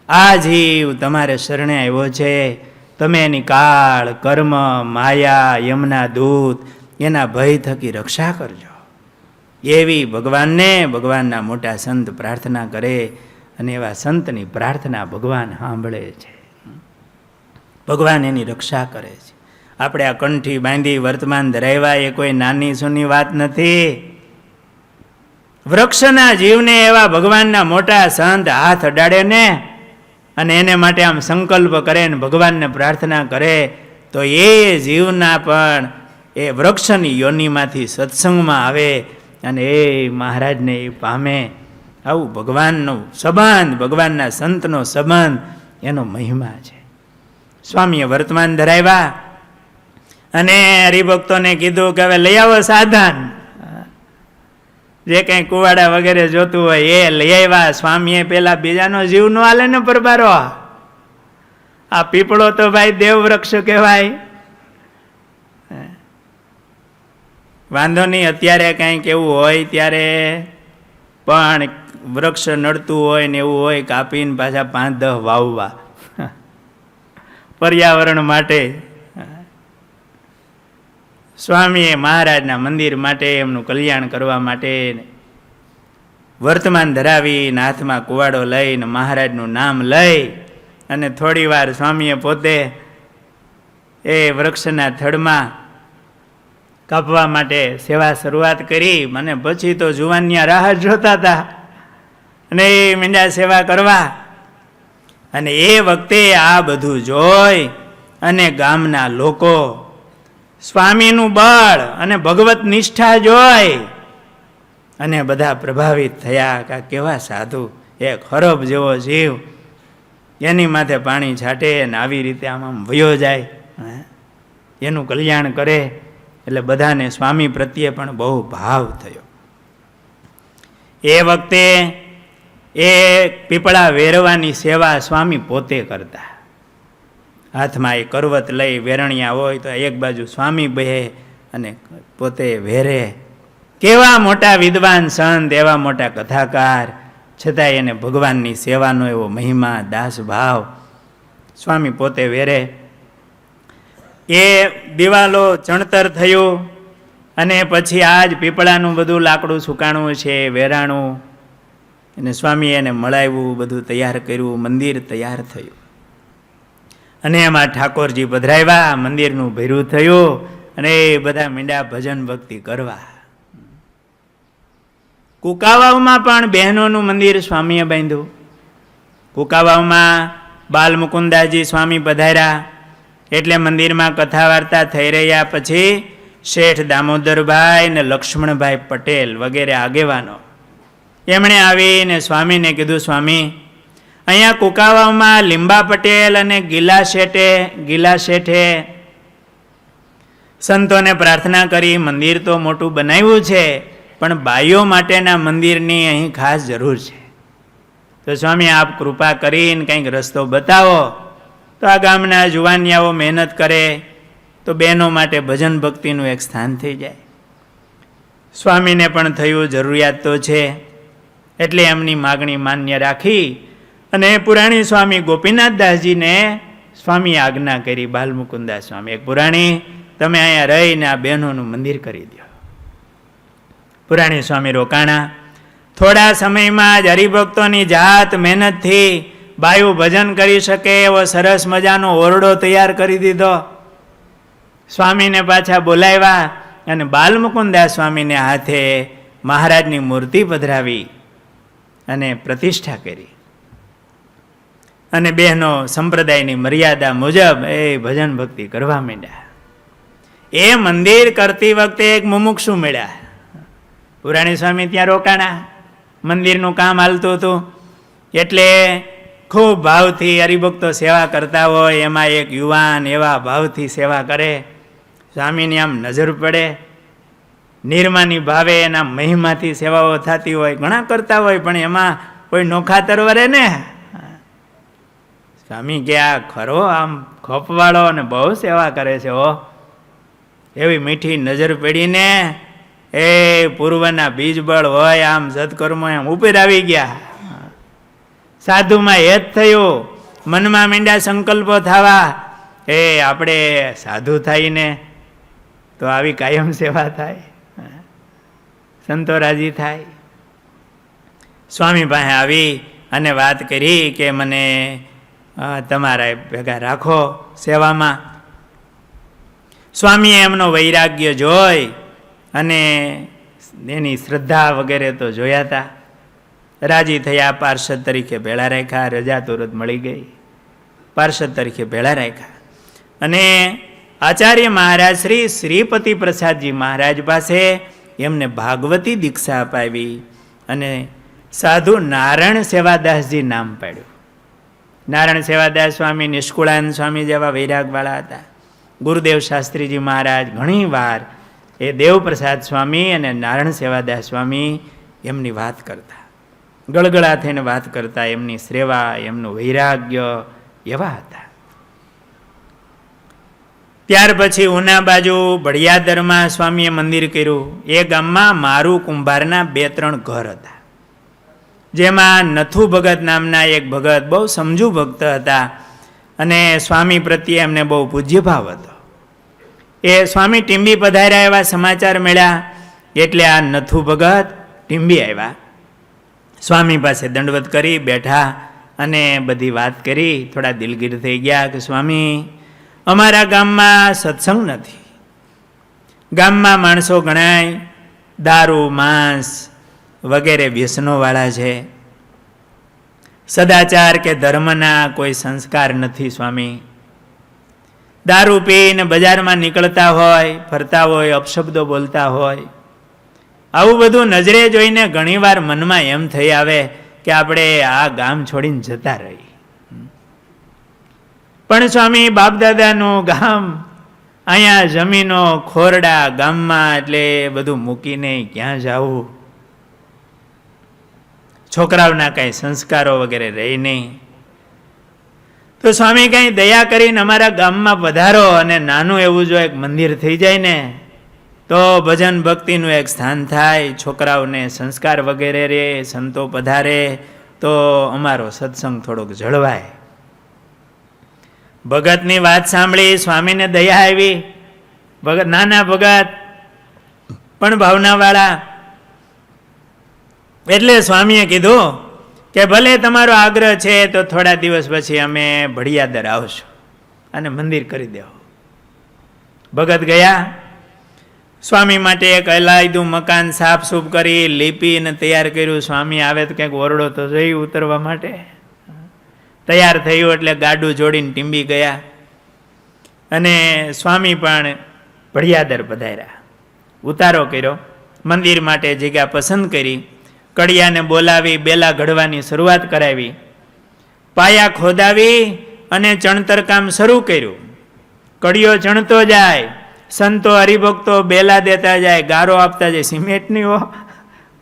આ જીવ તમારે શરણે આવ્યો છે, તમે એની કાળ કર્મ માયા યમના દૂત એના ભય થકી રક્ષા કરજો. એવી ભગવાનને ભગવાનના મોટા સંત પ્રાર્થના કરે અને એવા સંતની પ્રાર્થના ભગવાન સાંભળે છે. ભગવાન એની રક્ષા કરે છે. આપણે આ કંઠી બાંધી વર્તમાન ધરાવ્યા એ કોઈ નાની સૂની વાત નથી. વૃક્ષના જીવને એવા ભગવાનના મોટા સંત હાથ અડાડે ને અને એને માટે આમ સંકલ્પ કરે ને ભગવાનને પ્રાર્થના કરે તો એ જીવના પણ એ વૃક્ષની યોનિમાંથી સત્સંગમાં આવે અને એ મહારાજને એ પામે. આવું ભગવાનનો સંબંધ, ભગવાનના સંતનો સંબંધ એનો મહિમા છે. સ્વામીએ વર્તમાન ધરાવ્યા અને હરિભક્તોને કીધું કે હવે લઈ આવો સાધન, જે કંઈ કુવાડા વગેરે જોતું હોય એ લઈ આવ્યા. સ્વામીએ પેલા બીજાનો જીવ નો હાલે ને પરબારો. આ પીપળો તો ભાઈ દેવ વૃક્ષ કહેવાય. વાંધો નહીં, અત્યારે કંઈક એવું હોય ત્યારે પણ વૃક્ષ નડતું હોય ને એવું હોય કાપીને પાછા 5-10 વાવવા પર્યાવરણ માટે. સ્વામીએ મહારાજના મંદિર માટે એમનું કલ્યાણ કરવા માટે વર્તમાન ધરાવીને હાથમાં કુવાડો લઈને મહારાજનું નામ લઈ અને થોડી વાર સ્વામીએ પોતે એ વૃક્ષના થડમાં કાપવા માટે સેવા શરૂઆત કરી. મને પછી તો જુવાનિયા રાહ જોતા હતા અને એ મીંડા સેવા કરવા. અને એ વખતે આ બધું જોઈ અને ગામના લોકો સ્વામીનું બળ અને ભગવત નિષ્ઠા જોઈ અને બધા પ્રભાવિત થયા કે કેવા સાધુ, એક હરબ જેવો જીવ એની માથે પાણી છાંટે અને આવી રીતે આમ વયો જાય, એનું કલ્યાણ કરે. એટલે બધાને સ્વામી પ્રત્યે પણ બહુ ભાવ થયો. એ વખતે એ પીપળા વેરવાની સેવા સ્વામી પોતે કરતા. હાથમાં એ કરવત લઈ વેરણિયા હોય તો એક બાજુ સ્વામી બહે અને પોતે વેરે. કેવા મોટા વિદ્વાન સંત, એવા મોટા કથાકાર, છતાંય એને ભગવાનની સેવાનો એવો મહિમા, દાસ ભાવ. સ્વામી પોતે વેરે. એ દિવાલો ચણતર થયું અને પછી આજ પીપળાનું બધું લાકડું સુકાણું છે વેરાણું અને સ્વામીએ એને મળાવ્યું, બધું તૈયાર કર્યું, મંદિર તૈયાર થયું અને એમાં ઠાકોરજી પધરાવ્યા, મંદિરનું ભર્યું થયું અને એ બધા મીંડા ભજન ભક્તિ કરવા. કુકાવાવમાં પણ બહેનોનું મંદિર સ્વામીએ બાંધ્યું. કુકાવાવમાં બાલમુકુંદાજી સ્વામી પધાર્યા એટલે મંદિરમાં કથા વાર્તા થઈ રહ્યા. પછી શેઠ દામોદરભાઈ ને લક્ષ્મણભાઈ પટેલ વગેરે આગેવાનો એમણે આવીને સ્વામીને કીધું, સ્વામી અહીંયા કુકાવામાં લીંબા પટેલ અને ગીલા શેઠે સંતોને પ્રાર્થના કરી મંદિર તો મોટું બનાવ્યું છે પણ બાઈઓ માટેના મંદિરની અહીં ખાસ જરૂર છે. તો સ્વામી આપ કૃપા કરીને કંઈક રસ્તો બતાવો તો આ ગામના જુવાનિયાઓ મહેનત કરે તો બહેનો માટે ભજન ભક્તિનું એક સ્થાન થઈ જાય. સ્વામીને પણ થયું જરૂરિયાત તો છે એટલે એમની માગણી માન્ય રાખી અને પુરાણી સ્વામી ગોપીનાથદાસજીને સ્વામી આજ્ઞા કરી, બાલમુકુંદાસ સ્વામી, એક પુરાણી તમે અહીંયા રહીને આ બહેનોનું મંદિર કરી દો. પુરાણી સ્વામી રોકાણા. થોડા સમયમાં જ હરિભક્તોની જાત મહેનતથી બાયુ ભજન કરી શકે એવો સરસ મજાનો ઓરડો તૈયાર કરી દીધો. સ્વામીને પાછા બોલાવ્યા અને બાલમુકુદાસ સ્વામીને હાથે મહારાજની મૂર્તિ પધરાવી અને પ્રતિષ્ઠા કરી. અને બહેનો સંપ્રદાયની મર્યાદા મુજબ એ ભજન ભક્તિ કરવા માંડ્યા. એ મંદિર કરતી વખતે એક મુમુક્ષુ મળ્યા. પુરાણી સ્વામી ત્યાં રોકાણા, મંદિરનું કામ હાલતું હતું, એટલે ખૂબ ભાવથી હરિભક્તો સેવા કરતા હોય, એમાં એક યુવાન એવા ભાવથી સેવા કરે. સ્વામીની આમ નજર પડે, નિર્માની ભાવે એના મહિમાથી સેવાઓ થતી હોય, ઘણા કરતા હોય, પણ એમાં કોઈ નોખાતર વરે ને. સ્વામી કે આ ખરો આમ ખોપવાળો અને બહુ સેવા કરે છે હો. એવી મીઠી નજર પડીને એ પૂર્વના બીજબળ હોય આમ સત્કર્મો એમ ઉપર આવી ગયા. સાધુમાં એ જ થયું, મનમાં મીંડા સંકલ્પો થવા, એ આપણે સાધુ થઈને તો આવી કાયમ સેવા થાય, સંતો રાજી થાય. સ્વામી પાસે આવી અને વાત કરી કે મને તમારા ભેગા રાખો સેવામાં. સ્વામીએ એમનો વૈરાગ્ય જોઈ અને એની શ્રદ્ધા વગેરે તો જોયા હતા. રાજી થયા, પાર્ષદ તરીકે ભેળા રાખ્યા. રજા તુરત મળી ગઈ, પાર્ષદ તરીકે ભેળા રાખ્યા. અને આચાર્ય મહારાજ શ્રી શ્રીપતિ પ્રસાદજી મહારાજ પાસે એમને ભાગવતી દીક્ષા અપાવી અને સાધુ નારાયણ સેવાદાસજી નામ પાડ્યું. નારાયણ સેવાદાસ સ્વામી નિષ્કુળાનંદ સ્વામી જેવા વૈરાગવાળા હતા. ગુરુદેવ શાસ્ત્રીજી મહારાજ ઘણી વાર એ દેવપ્રસાદ સ્વામી અને નારાયણ સેવાદાસ સ્વામી એમની વાત કરતા, ગળગળા થઈને વાત કરતા. એમની સેવા, એમનું વૈરાગ્ય એવા હતા. ત્યાર પછી ઉના બાજુ ભડિયાદરમાં સ્વામીએ મંદિર કર્યું. એ ગામમાં મારું કુંભારના 2-3 ઘર હતા, જેમાં નથુ ભગત નામના એક ભગત બહુ સમજુ ભક્ત હતા અને સ્વામી પ્રત્યે એમને બહુ પૂજ્યભાવ હતો. એ સ્વામી ટીંબી પધાર્યા એવા સમાચાર મળ્યા, એટલે આ નથુ ભગત ટીંબી આવ્યા. સ્વામી પાસે દંડવત કરી બેઠા અને બધી વાત કરી. થોડા દિલગીર થઈ ગયા કે સ્વામી, અમારા ગામમાં સત્સંગ નથી. ગામમાં માણસો ગણાય દારૂ માંસ વગેરે વ્યસનોવાળા છે. સદાચાર કે ધર્મના કોઈ સંસ્કાર નથી સ્વામી. દારૂ પીને બજારમાં નીકળતા હોય, ફરતા હોય, અપશબ્દો બોલતા હોય. આવું બધું નજરે જોઈને ઘણીવાર મનમાં એમ થઈ આવે કે આપણે આ ગામ છોડીને જતા રહી. પણ સ્વામી, બાપદાદાનું ગામ, અહીંયા જમીનો ખોરડા ગામમાં, એટલે બધું મૂકીને ક્યાં જવું? છોકરાઓના કાંઈ સંસ્કારો વગેરે રહી નહીં. તો સ્વામી કાંઈ દયા કરીને અમારા ગામમાં પધારો અને નાનું એવું જો એક મંદિર થઈ જાય ને તો ભજન ભક્તિનું એક સ્થાન થાય, છોકરાઓને સંસ્કાર વગેરે રે, સંતો પધારે તો અમારો સત્સંગ થોડોક જળવાય. ભગતની વાત સાંભળી સ્વામીને દયા આવી. ભગત નાના ભગત પણ ભાવનાવાળા. એટલે સ્વામીએ કીધું કે ભલે તમારો આગ્રહ છે તો થોડા દિવસ પછી અમે ભડિયાદર આવશું અને મંદિર કરી દેવો. ભગત ગયા. સ્વામી માટે એક અલાયદું મકાન સાફસૂફ કરી લીપીને તૈયાર કર્યું. સ્વામી આવે તો ક્યાંક ઓરડો તો જોઈ ઉતરવા માટે. તૈયાર થયું એટલે ગાડું જોડીને ટીંબી ગયા અને સ્વામી પણ ભડિયાદર પધાર્યા. ઉતારો કર્યો, મંદિર માટે જગ્યા પસંદ કરી, કડિયાને બોલાવી બેલા ઘડવાની શરૂઆત કરાવી, પાયા ખોદાવી અને ચણતર કામ શરૂ કર્યું. કડિયો ચણતો જાય, સંતો હરિભક્તો બેલા દેતા જાય, ગારો આપતા જાય. સિમેન્ટની હો,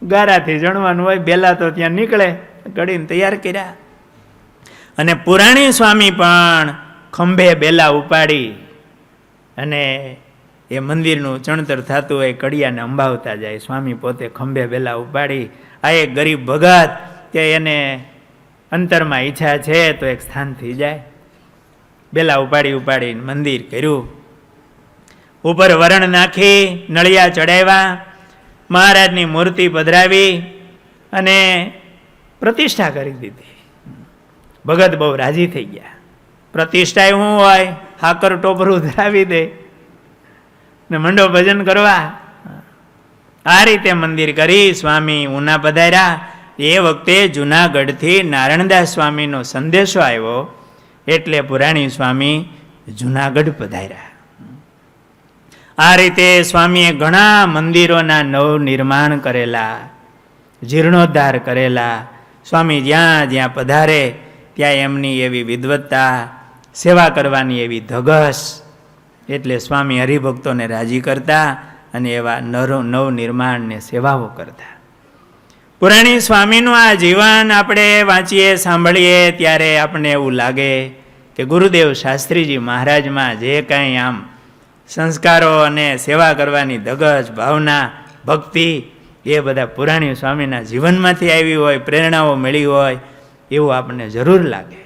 ગારાથી ચણવાનું હોય, બેલા તો ત્યાં નીકળે. કડીને તૈયાર કર્યા અને પુરાણી સ્વામી પણ ખંભે બેલા ઉપાડી અને એ મંદિરનું ચણતર થતું હોય, કડિયાને અંબાવતા જાય. સ્વામી પોતે ખંભે બેલા ઉપાડી. આ એક ગરીબ ભગત કે એને અંતરમાં ઈચ્છા છે તો એક સ્થાન થઈ જાય. બેલા ઉપાડી ઉપાડીને મંદિર કર્યું. ઉપર વરણ નાખી, નળિયા ચડાવ્યા, મહારાજની મૂર્તિ પધરાવી અને પ્રતિષ્ઠા કરી દીધી. ભગત બહુ રાજી થઈ ગયા. પ્રતિષ્ઠા શું હોય? હાકર ટોપરું ધરાવી દે. ને મંડો ભજન કરવા. આ રીતે મંદિર કરી સ્વામી ઉના પધાર્યા. એ વખતે જુનાગઢથી નારણદાસ સ્વામીનો સંદેશો આવ્યો, એટલે પુરાણી સ્વામી જુનાગઢ પધાર્યા. આ રીતે સ્વામીએ ઘણા મંદિરોના નવનિર્માણ કરેલા, જીર્ણોદ્ધાર કરેલા. સ્વામી જ્યાં જ્યાં પધારે ત્યાં એમની એવી વિદ્વત્તા, સેવા કરવાની એવી ધગશ, એટલે સ્વામી હરિભક્તોને રાજી કરતા અને એવા નવનિર્માણ ને સેવાઓ કરતા. પુરાણી સ્વામીનું આ જીવન આપણે વાંચીએ, સાંભળીએ ત્યારે આપણને એવું લાગે કે ગુરુદેવ શાસ્ત્રીજી મહારાજમાં જે કાંઈ આમ સંસ્કારો અને સેવા કરવાની ધગશ, ભાવના, ભક્તિ, એ બધા પુરાણી સ્વામીના જીવનમાંથી આવી હોય, પ્રેરણાઓ મળી હોય એવું આપણને જરૂર લાગે.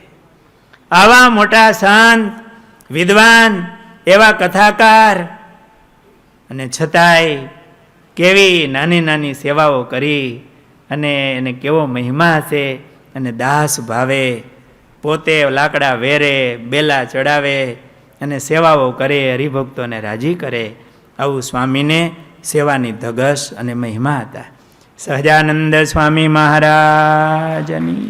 આવા મોટા સંત, વિદ્વાન, એવા કથાકાર, અને છતાંય કેવી નાની નાની સેવાઓ કરી અને એને કેવો મહિમા હશે. અને દાસ ભાવે પોતે લાકડા વેરે, બેલા ચડાવે અને સેવાઓ કરે, હરિભક્તોને રાજી કરે. આવું સ્વામીને સેવાની ધગશ અને મહિમા હતા. સહજાનંદ સ્વામી મહારાજની